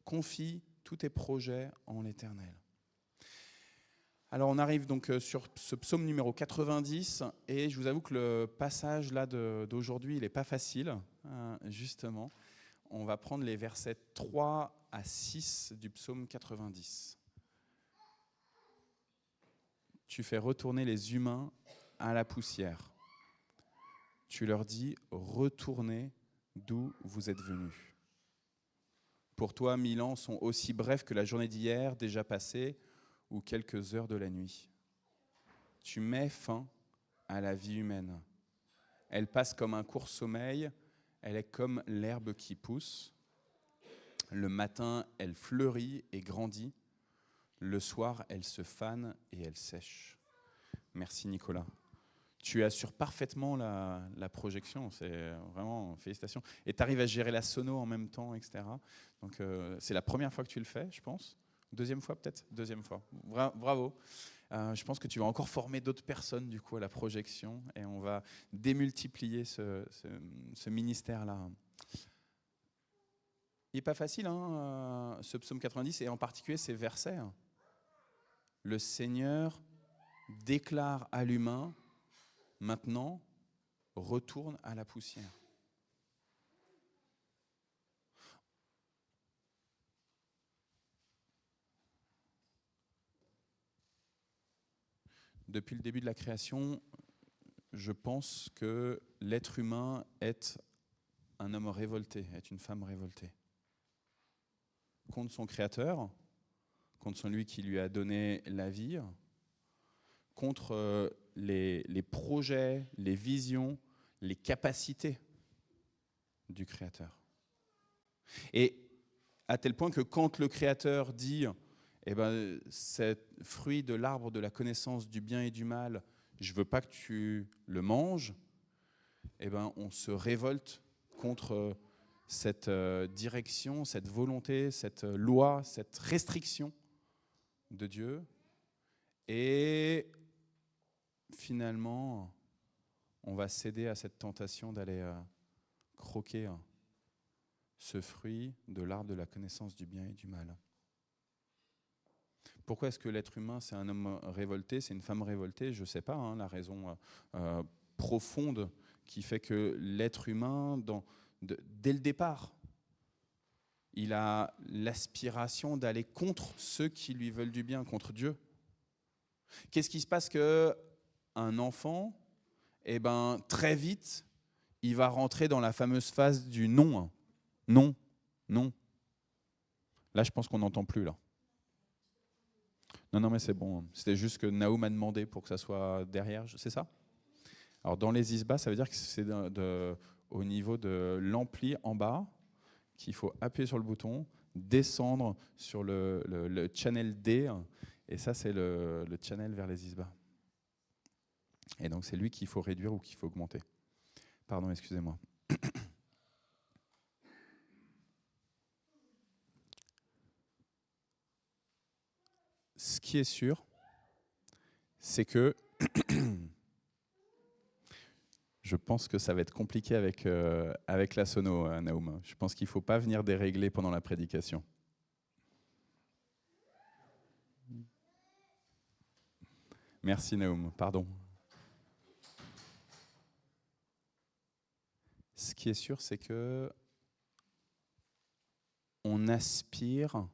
Confie tous tes projets en l'Éternel. Alors on arrive donc sur ce psaume numéro 90 et je vous avoue que le passage là d'aujourd'hui, il n'est pas facile, justement. On va prendre les versets 3 à 6 du psaume 90. Tu fais retourner les humains à la poussière. Tu leur dis, retournez d'où vous êtes venus. Pour toi, 1000 ans sont aussi brefs que la journée d'hier, déjà passée, ou quelques heures de la nuit. Tu mets fin à la vie humaine. Elle passe comme un court sommeil, elle est comme l'herbe qui pousse. Le matin, elle fleurit et grandit. Le soir, elle se fane et elle sèche. Merci Nicolas. Tu assures parfaitement la projection, c'est vraiment félicitations. Et tu arrives à gérer la sono en même temps, etc. Donc c'est la première fois que tu le fais, je pense. Deuxième fois peut-être ? Deuxième fois. Bravo. Je pense que tu vas encore former d'autres personnes du coup à la projection et on va démultiplier ce ministère-là. Il n'est pas facile, hein, ce psaume 90 et en particulier ces versets. Le Seigneur déclare à l'humain: maintenant, retourne à la poussière. Depuis le début de la création, je pense que l'être humain est un homme révolté, est une femme révoltée. Contre son Créateur, contre celui qui lui a donné la vie, contre les projets, les visions, les capacités du Créateur. Et à tel point que quand le Créateur dit ce fruit de l'arbre de la connaissance du bien et du mal, je ne veux pas que tu le manges, on se révolte contre cette direction, cette volonté, cette loi, cette restriction de Dieu. Et finalement, on va céder à cette tentation d'aller croquer ce fruit de l'arbre de la connaissance du bien et du mal. Pourquoi est-ce que l'être humain, c'est un homme révolté, c'est une femme révoltée? Je ne sais pas, la raison profonde qui fait que l'être humain, dès le départ, il a l'aspiration d'aller contre ceux qui lui veulent du bien, contre Dieu. Qu'est-ce qui se passe qu'un enfant, très vite, il va rentrer dans la fameuse phase du non. Non, non. Là, je pense qu'on n'entend plus, là. Non, mais c'est bon. C'était juste que Naoum a demandé pour que ça soit derrière. C'est ça? Alors, dans les isbas, ça veut dire que c'est au niveau de l'ampli en bas qu'il faut appuyer sur le bouton, descendre sur le channel D, et ça, c'est le channel vers les isbas. Et donc, c'est lui qu'il faut réduire ou qu'il faut augmenter. Pardon, excusez-moi. Ce qui est sûr, c'est que je pense que ça va être compliqué avec la sono, Naoum. Je pense qu'il ne faut pas venir dérégler pendant la prédication. Merci, Naoum. Pardon. Ce qui est sûr, c'est que on aspire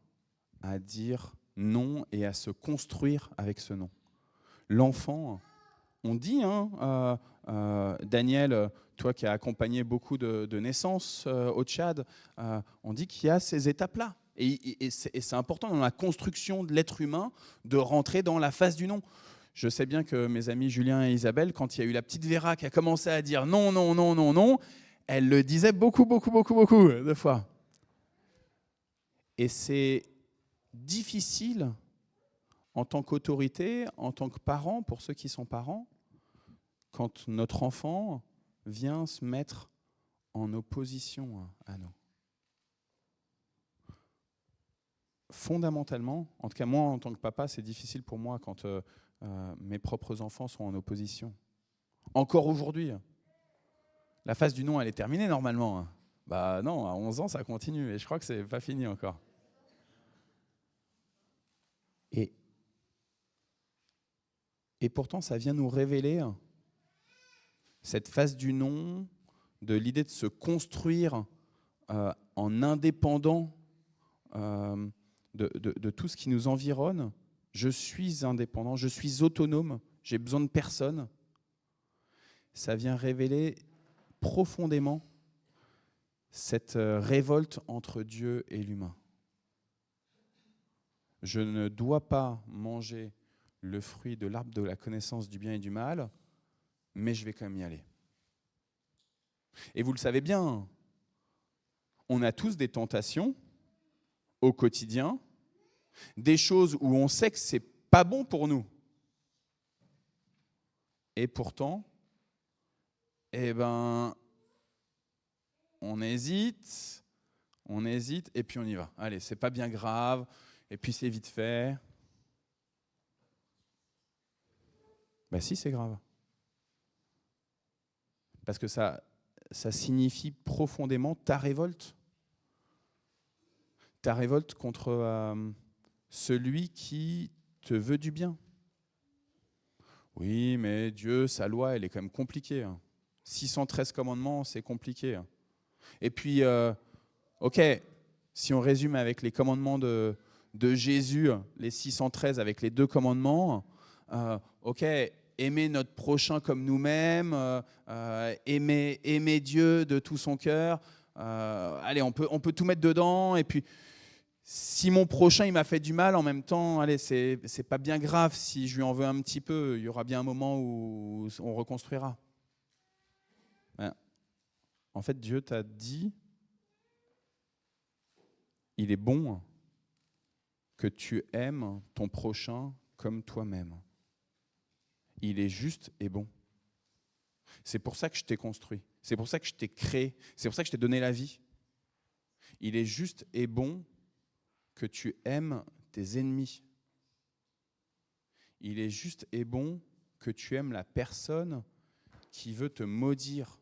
à dire non et à se construire avec ce non. L'enfant, on dit, Daniel, toi qui as accompagné beaucoup de naissances au Tchad, on dit qu'il y a ces étapes-là. Et c'est important dans la construction de l'être humain de rentrer dans la phase du non. Je sais bien que mes amis Julien et Isabelle, quand il y a eu la petite Vera qui a commencé à dire non, non, non, non, non, elle le disait beaucoup de fois. Et c'est difficile en tant qu'autorité, en tant que parent, pour ceux qui sont parents, quand notre enfant vient se mettre en opposition à nous. Fondamentalement, en tout cas moi en tant que papa, c'est difficile pour moi quand mes propres enfants sont en opposition. Encore aujourd'hui, la phase du non, elle est terminée normalement. Bah non, à 11 ans, ça continue et je crois que c'est pas fini encore. Et pourtant, ça vient nous révéler cette phase du non, de l'idée de se construire en indépendant de tout ce qui nous environne. Je suis indépendant, je suis autonome, j'ai besoin de personne. Ça vient révéler profondément cette révolte entre Dieu et l'humain. Je ne dois pas manger le fruit de l'arbre de la connaissance du bien et du mal, mais je vais quand même y aller. Et vous le savez bien, on a tous des tentations au quotidien, des choses où on sait que c'est pas bon pour nous. Et pourtant, on hésite, et puis on y va. Allez, c'est pas bien grave, et puis c'est vite fait. Ben si, c'est grave. Parce que ça signifie profondément ta révolte. Ta révolte contre celui qui te veut du bien. Oui, mais Dieu, sa loi, elle est quand même compliquée. 613 commandements, c'est compliqué. Et puis, ok, si on résume avec les commandements de Jésus, les 613 avec les 2 commandements, ok, aimer notre prochain comme nous-mêmes, aimer Dieu de tout son cœur. Allez, on peut tout mettre dedans. Et puis, Si mon prochain il m'a fait du mal, en même temps, allez, c'est pas bien grave si je lui en veux un petit peu. Il y aura bien un moment où on reconstruira. Ben, en fait, Dieu t'a dit, il est bon que tu aimes ton prochain comme toi-même. Il est juste et bon. C'est pour ça que je t'ai construit. C'est pour ça que je t'ai créé. C'est pour ça que je t'ai donné la vie. Il est juste et bon que tu aimes tes ennemis. Il est juste et bon que tu aimes la personne qui veut te maudire,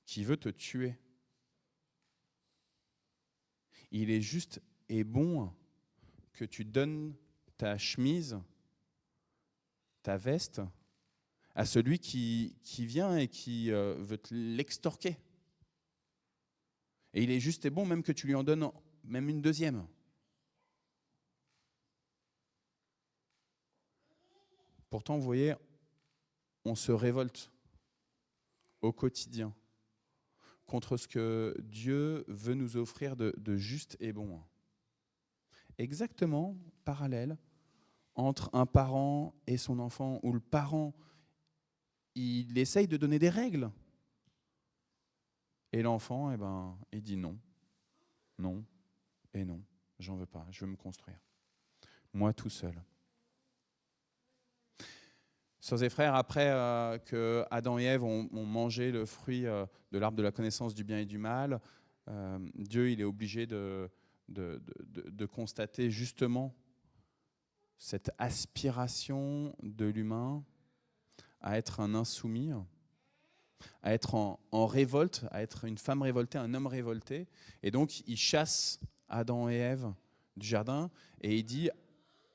qui veut te tuer. Il est juste et bon que tu donnes ta chemise, ta veste, à celui qui vient et qui veut l'extorquer. Et il est juste et bon même que tu lui en donnes même une deuxième. Pourtant, vous voyez, on se révolte au quotidien contre ce que Dieu veut nous offrir de juste et bon. Exactement parallèle entre un parent et son enfant, où le parent, il essaye de donner des règles. Et l'enfant, eh ben, il dit non, non et non, j'en veux pas, je veux me construire. Moi tout seul. Sœurs et frères, après que Adam et Ève ont mangé le fruit de l'arbre de la connaissance du bien et du mal, Dieu il est obligé de constater justement cette aspiration de l'humain à être un insoumis, à être en révolte, à être une femme révoltée, un homme révolté. Et donc, il chasse Adam et Ève du jardin et il dit,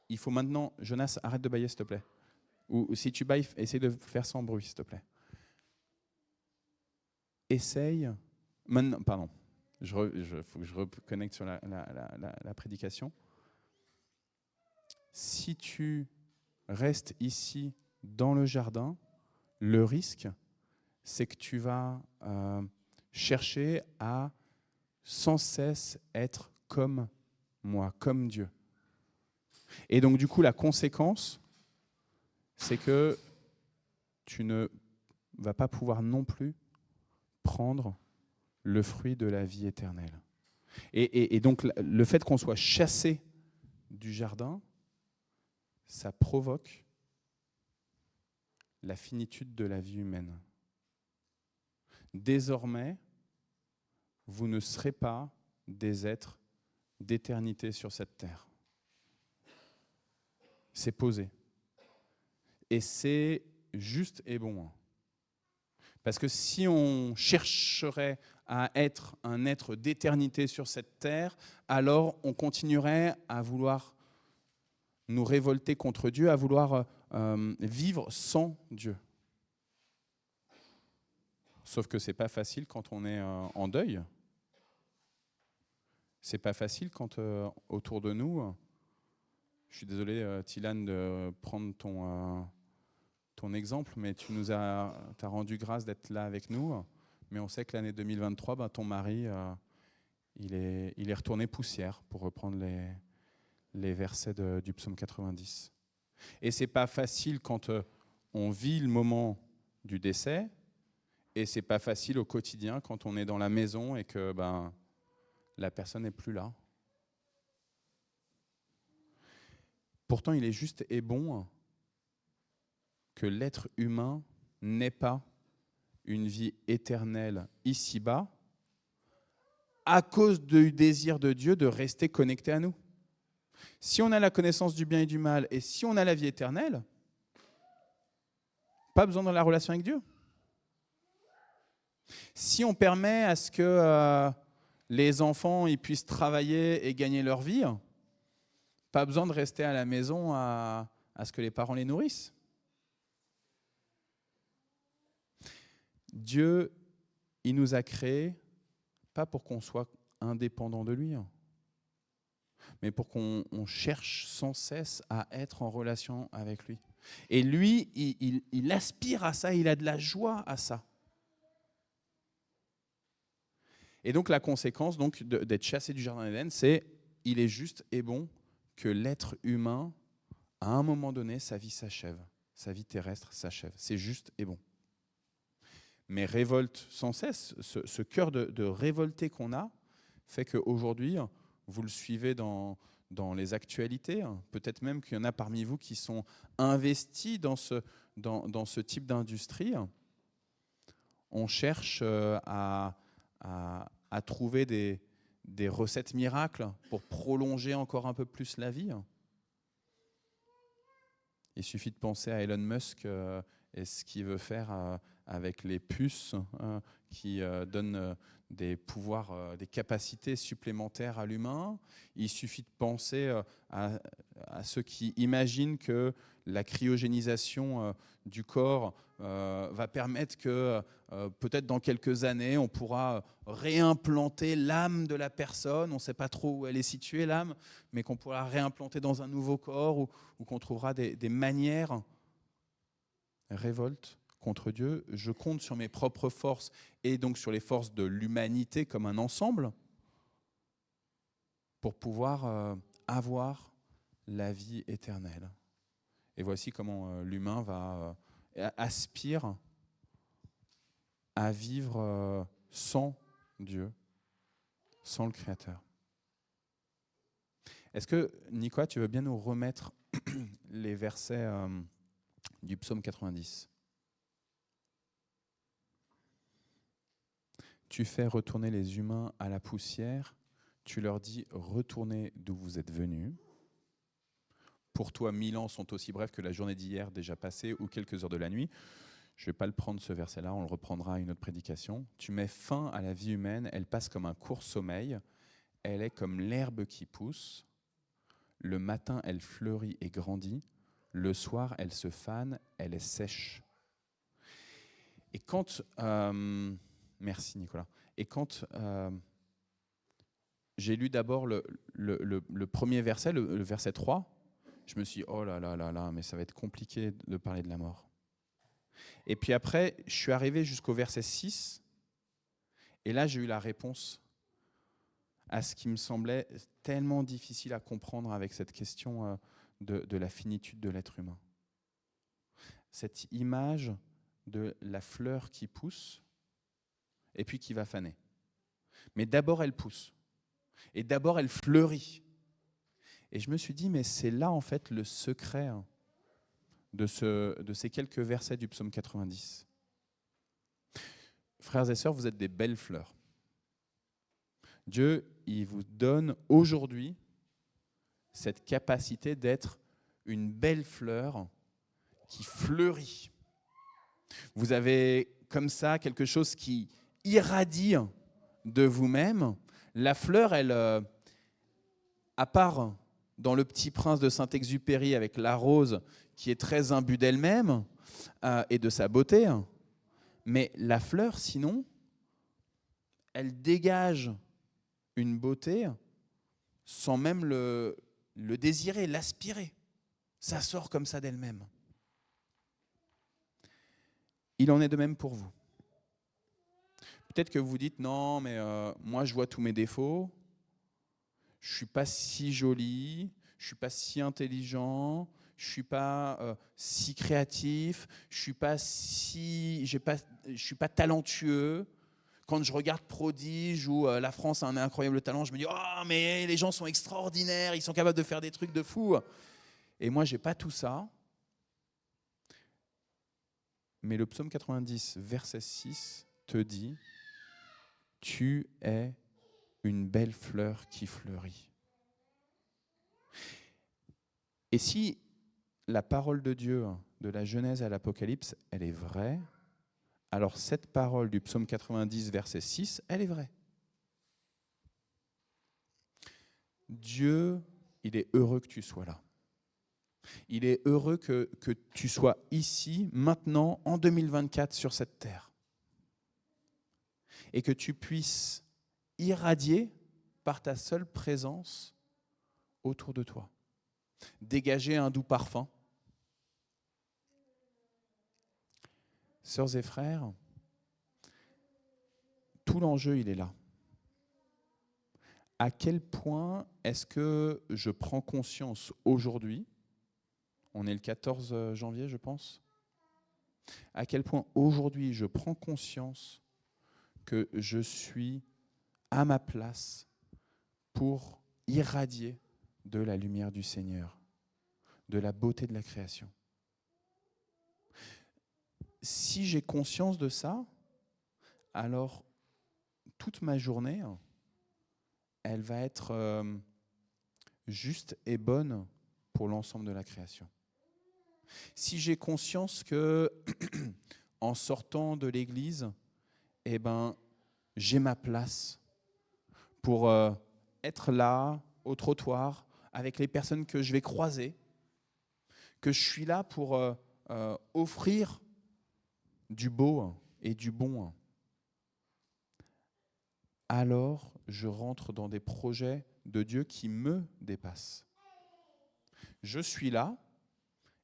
il faut maintenant, Jonas, arrête de bâiller s'il te plaît. Ou si tu bailles, essaye de faire sans bruit s'il te plaît. Essaye, maintenant, pardon, faut que je reconnecte sur la prédication. Si tu restes ici dans le jardin, le risque, c'est que tu vas chercher à sans cesse être comme moi, comme Dieu. Et donc du coup, la conséquence, c'est que tu ne vas pas pouvoir non plus prendre le fruit de la vie éternelle. Et donc le fait qu'on soit chassé du jardin, ça provoque la finitude de la vie humaine. Désormais, vous ne serez pas des êtres d'éternité sur cette terre. C'est posé. Et c'est juste et bon. Parce que si on chercherait à être un être d'éternité sur cette terre, alors on continuerait à vouloir nous révolter contre Dieu, à vouloir vivre sans Dieu. Sauf que c'est pas facile quand on est en deuil. C'est pas facile quand autour de nous, je suis désolé Tylane de prendre ton exemple, mais tu nous as rendu grâce d'être là avec nous. Mais on sait que l'année 2023, ton mari, il est retourné poussière, pour reprendre les versets du psaume 90. Et c'est pas facile quand on vit le moment du décès, et c'est pas facile au quotidien quand on est dans la maison et que la personne n'est plus là. Pourtant, il est juste et bon que l'être humain n'ait pas une vie éternelle ici-bas à cause du désir de Dieu de rester connecté à nous. Si on a la connaissance du bien et du mal et si on a la vie éternelle, pas besoin de la relation avec Dieu. Si on permet à ce que les enfants ils puissent travailler et gagner leur vie, pas besoin de rester à la maison à ce que les parents les nourrissent. Dieu, il nous a créés, pas pour qu'on soit indépendant de lui, mais pour qu'on cherche sans cesse à être en relation avec lui. Et lui, il aspire à ça, il a de la joie à ça. Et donc la conséquence d'être chassé du jardin d'Éden, c'est il est juste et bon que l'être humain, à un moment donné, sa vie s'achève. Sa vie terrestre s'achève. C'est juste et bon. Mais révolte sans cesse, ce cœur de révolté qu'on a, fait qu'aujourd'hui, vous le suivez dans les actualités, peut-être même qu'il y en a parmi vous qui sont investis dans ce type d'industrie. On cherche à trouver des recettes miracles pour prolonger encore un peu plus la vie. Il suffit de penser à Elon Musk et ce qu'il veut faire avec les puces qui donnent des pouvoirs, des capacités supplémentaires à l'humain. Il suffit de penser à ceux qui imaginent que la cryogénisation du corps va permettre que peut-être dans quelques années, on pourra réimplanter l'âme de la personne. On ne sait pas trop où elle est située, l'âme, mais qu'on pourra réimplanter dans un nouveau corps ou qu'on trouvera des manières. Révolte contre Dieu. Je compte sur mes propres forces et donc sur les forces de l'humanité comme un ensemble pour pouvoir avoir la vie éternelle. Et voici comment l'humain aspire à vivre sans Dieu, sans le Créateur. Est-ce que, Nicolas, tu veux bien nous remettre les versets du psaume 90 ? Tu fais retourner les humains à la poussière, tu leur dis retournez d'où vous êtes venus. Pour toi, 1000 ans sont aussi brefs que la journée d'hier déjà passée ou quelques heures de la nuit. Je ne vais pas le prendre ce verset-là, on le reprendra à une autre prédication. Tu mets fin à la vie humaine, elle passe comme un court sommeil, elle est comme l'herbe qui pousse. Le matin, elle fleurit et grandit. Le soir, elle se fane, elle est sèche. Et quand... merci Nicolas. Et quand j'ai lu d'abord le premier verset, le verset 3, je me suis dit, oh là là là là, mais ça va être compliqué de parler de la mort. Et puis après, je suis arrivé jusqu'au verset 6, et là j'ai eu la réponse à ce qui me semblait tellement difficile à comprendre avec cette question de la finitude de l'être humain. Cette image de la fleur qui pousse, et puis qui va faner. Mais d'abord, elle pousse. Et d'abord, elle fleurit. Et je me suis dit, mais c'est là, en fait, le secret de ces quelques versets du psaume 90. Frères et sœurs, vous êtes des belles fleurs. Dieu, il vous donne aujourd'hui cette capacité d'être une belle fleur qui fleurit. Vous avez comme ça quelque chose qui irradie de vous-même. La fleur, elle, à part dans Le Petit Prince de Saint-Exupéry avec la rose qui est très imbue d'elle-même et de sa beauté, mais la fleur, sinon, elle dégage une beauté sans même le désirer, l'aspirer. Ça sort comme ça d'elle-même. Il en est de même pour vous. Peut-être que vous vous dites, non, mais moi je vois tous mes défauts, je ne suis pas si joli, je ne suis pas si intelligent, je ne suis pas si créatif, je ne suis pas talentueux. Quand je regarde Prodige ou La France a un incroyable talent, je me dis, oh, mais les gens sont extraordinaires, ils sont capables de faire des trucs de fou. Et moi, je n'ai pas tout ça. Mais le psaume 90, verset 6, te dit, tu es une belle fleur qui fleurit. Et si la parole de Dieu, de la Genèse à l'Apocalypse, elle est vraie, alors cette parole du psaume 90, verset 6, elle est vraie. Dieu, il est heureux que tu sois là. Il est heureux que tu sois ici, maintenant, en 2024, sur cette terre. Et que tu puisses irradier par ta seule présence autour de toi. Dégager un doux parfum. Sœurs et frères, tout l'enjeu, il est là. à quel point est-ce que je prends conscience aujourd'hui, on est le 14 janvier je pense, à quel point aujourd'hui je prends conscience que je suis à ma place pour irradier de la lumière du Seigneur, de la beauté de la création. Si j'ai conscience de ça, alors toute ma journée, elle va être juste et bonne pour l'ensemble de la création. Si j'ai conscience que en sortant de l'église, eh ben, j'ai ma place pour être là, au trottoir, avec les personnes que je vais croiser, que je suis là pour offrir du beau et du bon, alors je rentre dans des projets de Dieu qui me dépassent. Je suis là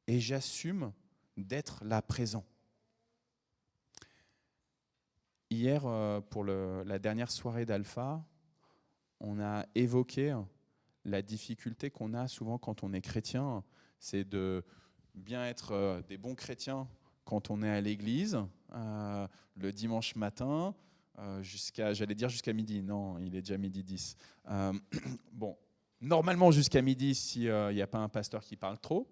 et j'assume d'être là présent. Hier, pour la dernière soirée d'Alpha, on a évoqué la difficulté qu'on a souvent quand on est chrétien, c'est de bien être des bons chrétiens quand on est à l'église, le dimanche matin, jusqu'à midi. Non, il est déjà midi 10. Bon, normalement jusqu'à midi s'il n'y a pas un pasteur qui parle trop.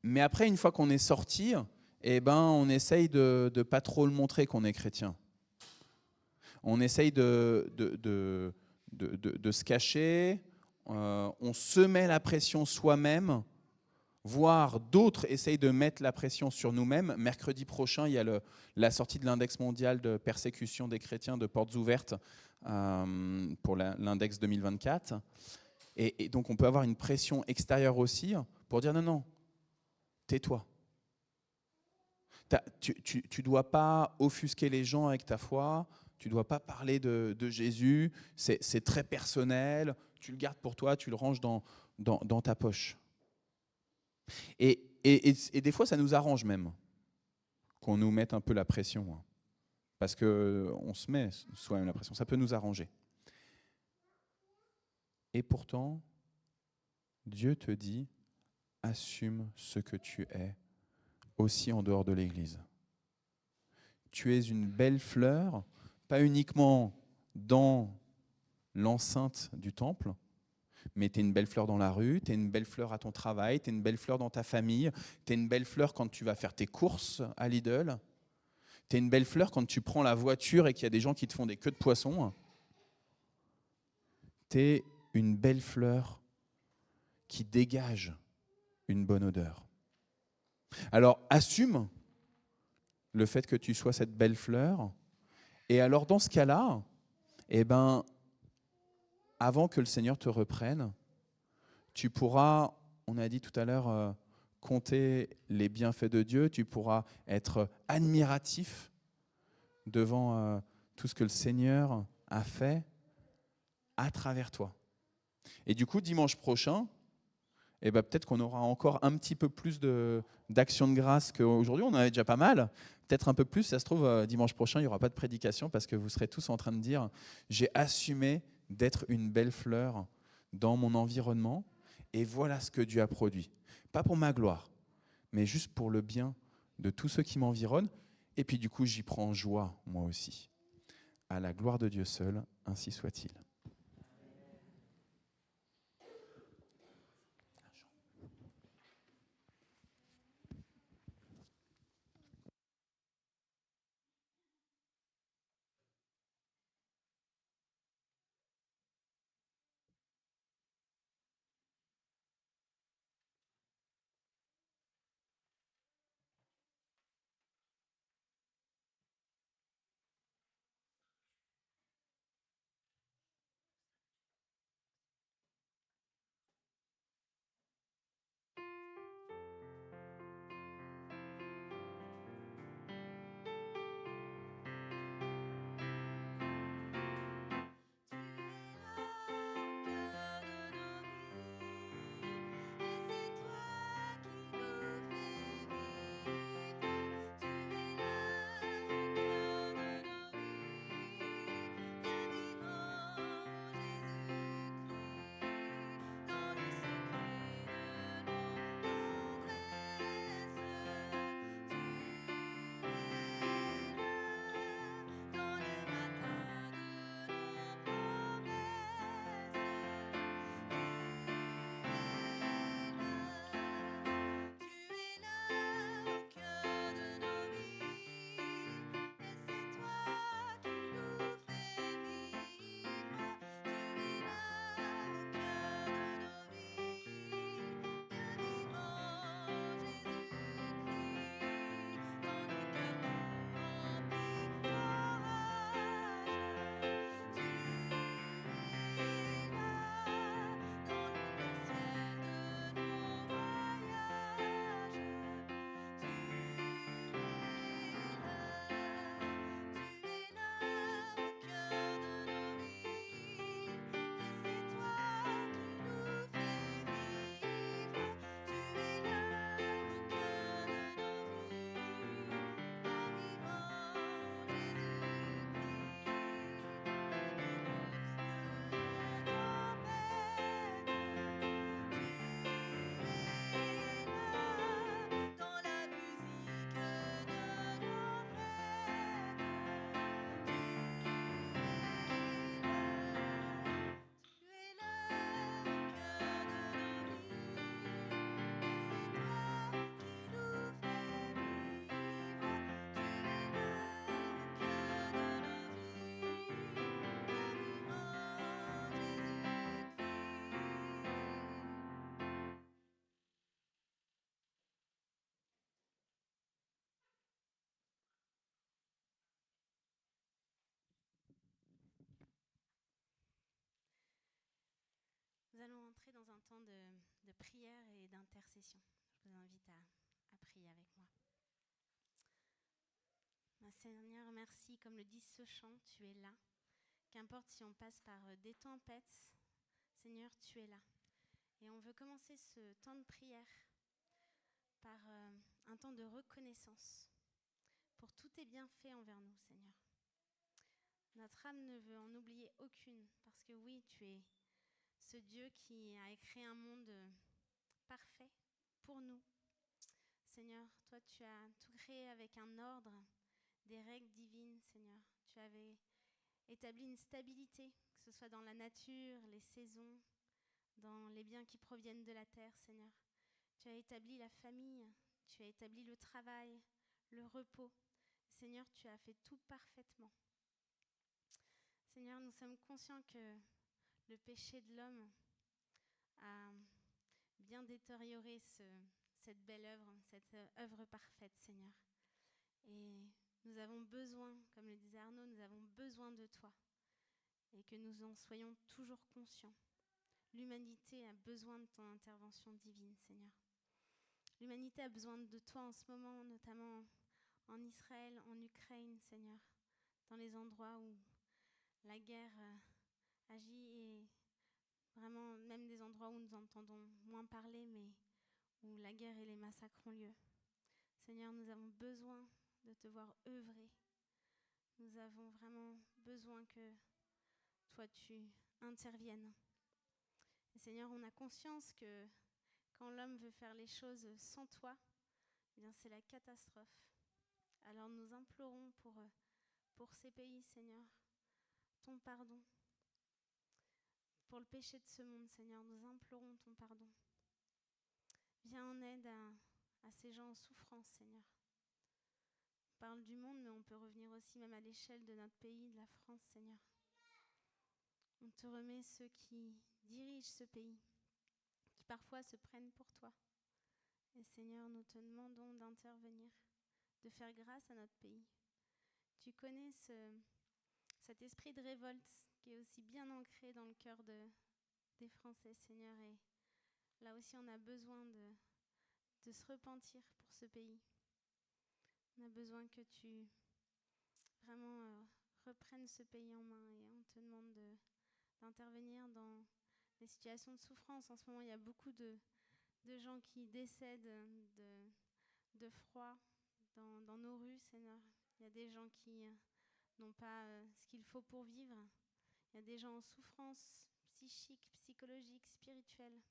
Mais après, une fois qu'on est sorti, eh ben, on essaye de ne pas trop le montrer qu'on est chrétien. On essaye de se cacher, on se met la pression soi-même, voire d'autres essayent de mettre la pression sur nous-mêmes. Mercredi prochain, il y a la sortie de l'index mondial de persécution des chrétiens de Portes Ouvertes pour l'index 2024. Et donc on peut avoir une pression extérieure aussi pour dire non, tais-toi. Tu ne dois pas offusquer les gens avec ta foi, tu ne dois pas parler de Jésus, c'est très personnel, tu le gardes pour toi, tu le ranges dans ta poche. Et des fois, ça nous arrange même qu'on nous mette un peu la pression, parce qu'on se met soi-même la pression, ça peut nous arranger. Et pourtant, Dieu te dit, assume ce que tu es, aussi en dehors de l'Église. Tu es une belle fleur, pas uniquement dans l'enceinte du temple, mais tu es une belle fleur dans la rue, tu es une belle fleur à ton travail, tu es une belle fleur dans ta famille, tu es une belle fleur quand tu vas faire tes courses à Lidl, tu es une belle fleur quand tu prends la voiture et qu'il y a des gens qui te font des queues de poisson. Tu es une belle fleur qui dégage une bonne odeur. Alors assume le fait que tu sois cette belle fleur, et alors dans ce cas-là, eh ben, avant que le Seigneur te reprenne, tu pourras, on a dit tout à l'heure, compter les bienfaits de Dieu, tu pourras être admiratif devant tout ce que le Seigneur a fait à travers toi. Et du coup, dimanche prochain, eh ben, peut-être qu'on aura encore un petit peu plus d'action de grâce qu'aujourd'hui, on en avait déjà pas mal, peut-être un peu plus, ça se trouve, dimanche prochain, il n'y aura pas de prédication parce que vous serez tous en train de dire « J'ai assumé d'être une belle fleur dans mon environnement et voilà ce que Dieu a produit. » Pas pour ma gloire, mais juste pour le bien de tous ceux qui m'environnent. Et puis du coup, j'y prends joie, moi aussi. À la gloire de Dieu seul, ainsi soit-il. de prière et d'intercession. Je vous invite à prier avec moi. Seigneur, merci, comme le dit ce chant, tu es là. Qu'importe si on passe par des tempêtes, Seigneur, tu es là. Et on veut commencer ce temps de prière par un temps de reconnaissance pour tous tes bienfaits envers nous, Seigneur. Notre âme ne veut en oublier aucune, parce que oui, tu es ce Dieu qui a créé un monde parfait pour nous. Seigneur, toi, tu as tout créé avec un ordre, des règles divines, Seigneur. Tu avais établi une stabilité, que ce soit dans la nature, les saisons, dans les biens qui proviennent de la terre, Seigneur. Tu as établi la famille, tu as établi le travail, le repos. Seigneur, tu as fait tout parfaitement. Seigneur, nous sommes conscients que le péché de l'homme a bien détérioré cette belle œuvre, cette œuvre parfaite, Seigneur. Et nous avons besoin, comme le disait Arnaud, nous avons besoin de toi et que nous en soyons toujours conscients. L'humanité a besoin de ton intervention divine, Seigneur. L'humanité a besoin de toi en ce moment, notamment en Israël, en Ukraine, Seigneur, dans les endroits où la guerre agit et vraiment même des endroits où nous entendons moins parler, mais où la guerre et les massacres ont lieu. Seigneur, nous avons besoin de te voir œuvrer. Nous avons vraiment besoin que toi, tu interviennes. Et Seigneur, on a conscience que quand l'homme veut faire les choses sans toi, eh bien c'est la catastrophe. Alors nous implorons pour ces pays, Seigneur, ton pardon. Pour le péché de ce monde, Seigneur, nous implorons ton pardon. Viens en aide à ces gens en souffrance, Seigneur. On parle du monde, mais on peut revenir aussi même à l'échelle de notre pays, de la France, Seigneur. On te remet ceux qui dirigent ce pays, qui parfois se prennent pour toi. Et Seigneur, nous te demandons d'intervenir, de faire grâce à notre pays. Tu connais cet esprit de révolte qui est aussi bien ancré dans le cœur des Français, Seigneur. Et là aussi, on a besoin de se repentir pour ce pays. On a besoin que tu vraiment reprennes ce pays en main et on te demande d'intervenir dans les situations de souffrance. En ce moment, il y a beaucoup de gens qui décèdent de froid dans nos rues, Seigneur. Il y a des gens qui n'ont pas ce qu'il faut pour vivre. Il y a des gens en souffrance psychique, psychologique, spirituelle.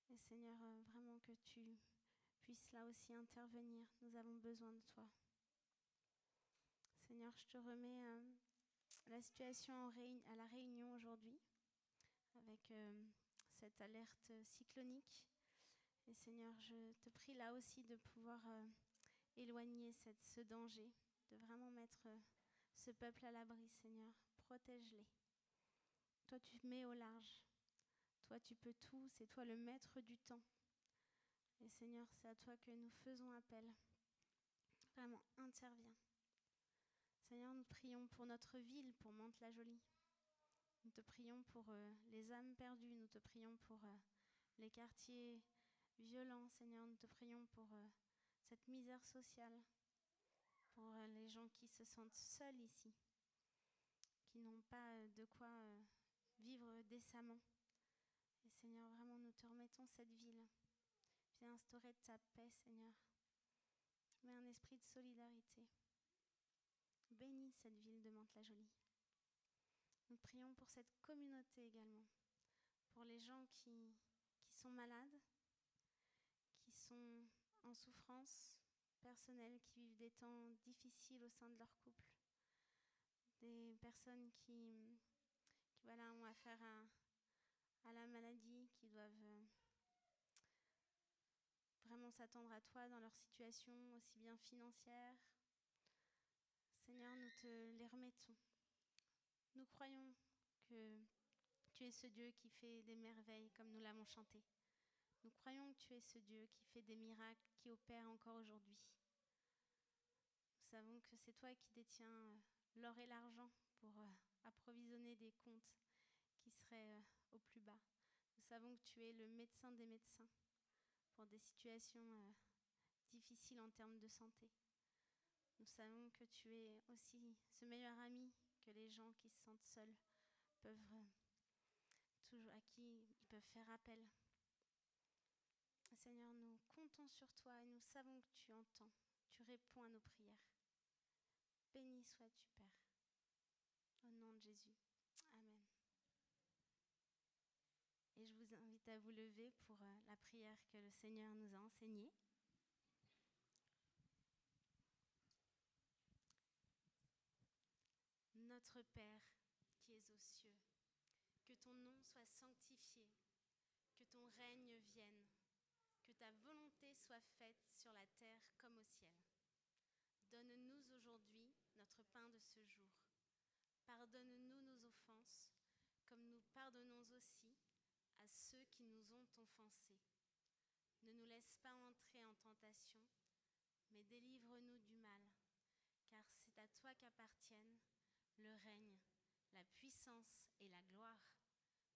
Et Seigneur, vraiment que tu puisses là aussi intervenir. Nous avons besoin de toi. Seigneur, je te remets la situation à La Réunion aujourd'hui, avec cette alerte cyclonique. Et Seigneur, je te prie là aussi de pouvoir éloigner ce danger, de vraiment mettre ce peuple à l'abri, Seigneur. Protège-les. Toi, tu mets au large. Toi, tu peux tout. C'est toi le maître du temps. Et Seigneur, c'est à toi que nous faisons appel. Vraiment, interviens. Seigneur, nous te prions pour notre ville, pour Mantes-la-Jolie. Nous te prions pour les âmes perdues. Nous te prions pour les quartiers violents. Seigneur, nous te prions pour cette misère sociale, pour les gens qui se sentent seuls ici, qui n'ont pas de quoi vivre décemment. Et Seigneur, vraiment, nous te remettons cette ville. Viens instaurer ta paix, Seigneur. Mets un esprit de solidarité. Bénis cette ville de Mantes-la-Jolie. Nous prions pour cette communauté également, pour les gens qui sont malades, qui sont en souffrance personnelle, qui vivent des temps difficiles au sein de leur couple, des personnes qui voilà, ont affaire à la maladie, qui doivent vraiment s'attendre à toi dans leur situation, aussi bien financière. Seigneur, nous te les remettons. Nous croyons que tu es ce Dieu qui fait des merveilles comme nous l'avons chanté. Nous croyons que tu es ce Dieu qui fait des miracles, qui opère encore aujourd'hui. Nous savons que c'est toi qui détiens l'or et l'argent pour approvisionner des comptes qui seraient au plus bas. Nous savons que tu es le médecin des médecins pour des situations difficiles en termes de santé. Nous savons que tu es aussi ce meilleur ami que les gens qui se sentent seuls peuvent à qui ils peuvent faire appel. Seigneur, nous comptons sur toi et nous savons que tu entends, tu réponds à nos prières. Béni sois-tu, Père. Au nom de Jésus. Amen. Et je vous invite à vous lever pour la prière que le Seigneur nous a enseignée. Notre Père qui es aux cieux, que ton nom soit sanctifié, que ton règne vienne, que ta volonté soit faite sur la terre comme au ciel. Donne-nous aujourd'hui notre pain de ce jour. Pardonne-nous nos offenses, comme nous pardonnons aussi à ceux qui nous ont offensés. Ne nous laisse pas entrer en tentation, mais délivre-nous du mal, car c'est à toi qu'appartiennent le règne, la puissance et la gloire,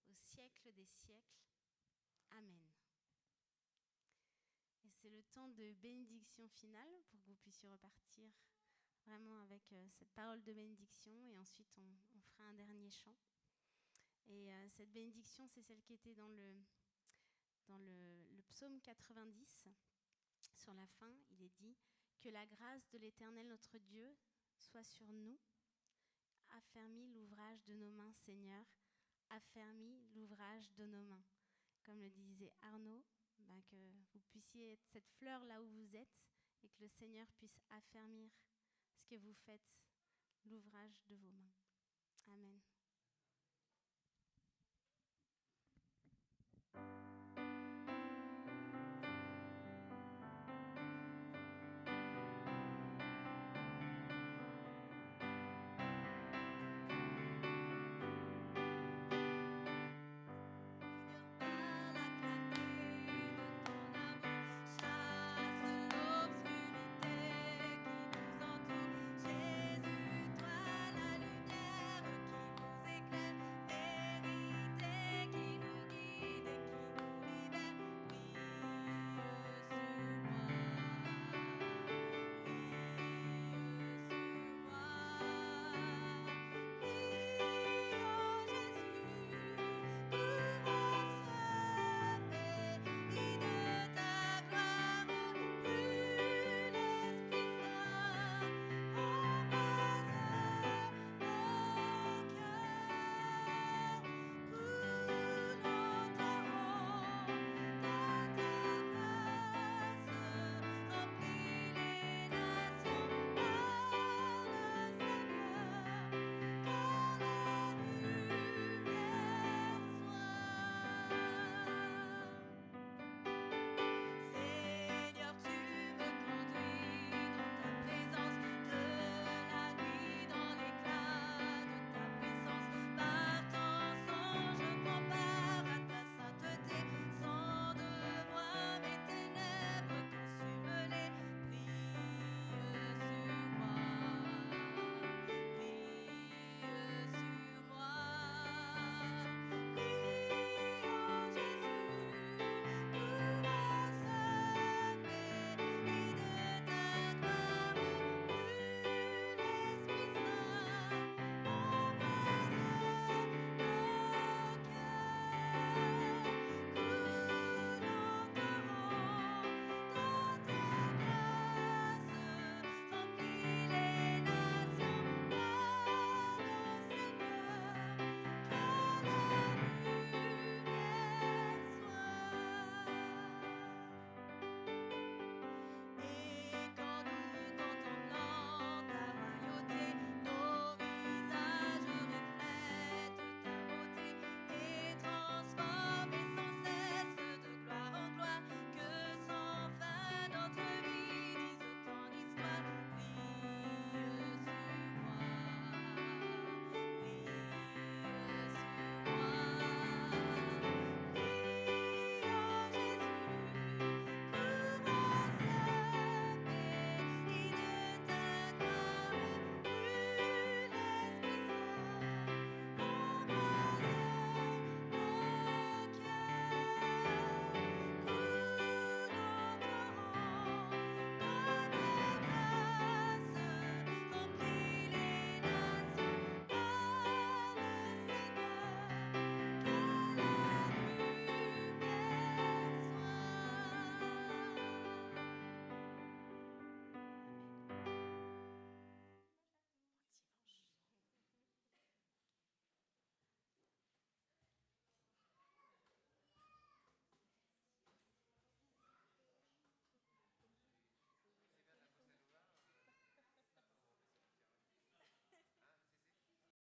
au siècle des siècles. Amen. Et c'est le temps de bénédiction finale pour que vous puissiez repartir vraiment avec cette parole de bénédiction et ensuite on fera un dernier chant. Et cette bénédiction, c'est celle qui était dans le psaume 90. Sur la fin, il est dit « Que la grâce de l'Éternel notre Dieu soit sur nous. Affermis l'ouvrage de nos mains, Seigneur. Affermis l'ouvrage de nos mains. » Comme le disait Arnaud, que vous puissiez être cette fleur là où vous êtes et que le Seigneur puisse affermir ce que vous faites, l'ouvrage de vos mains. Amen.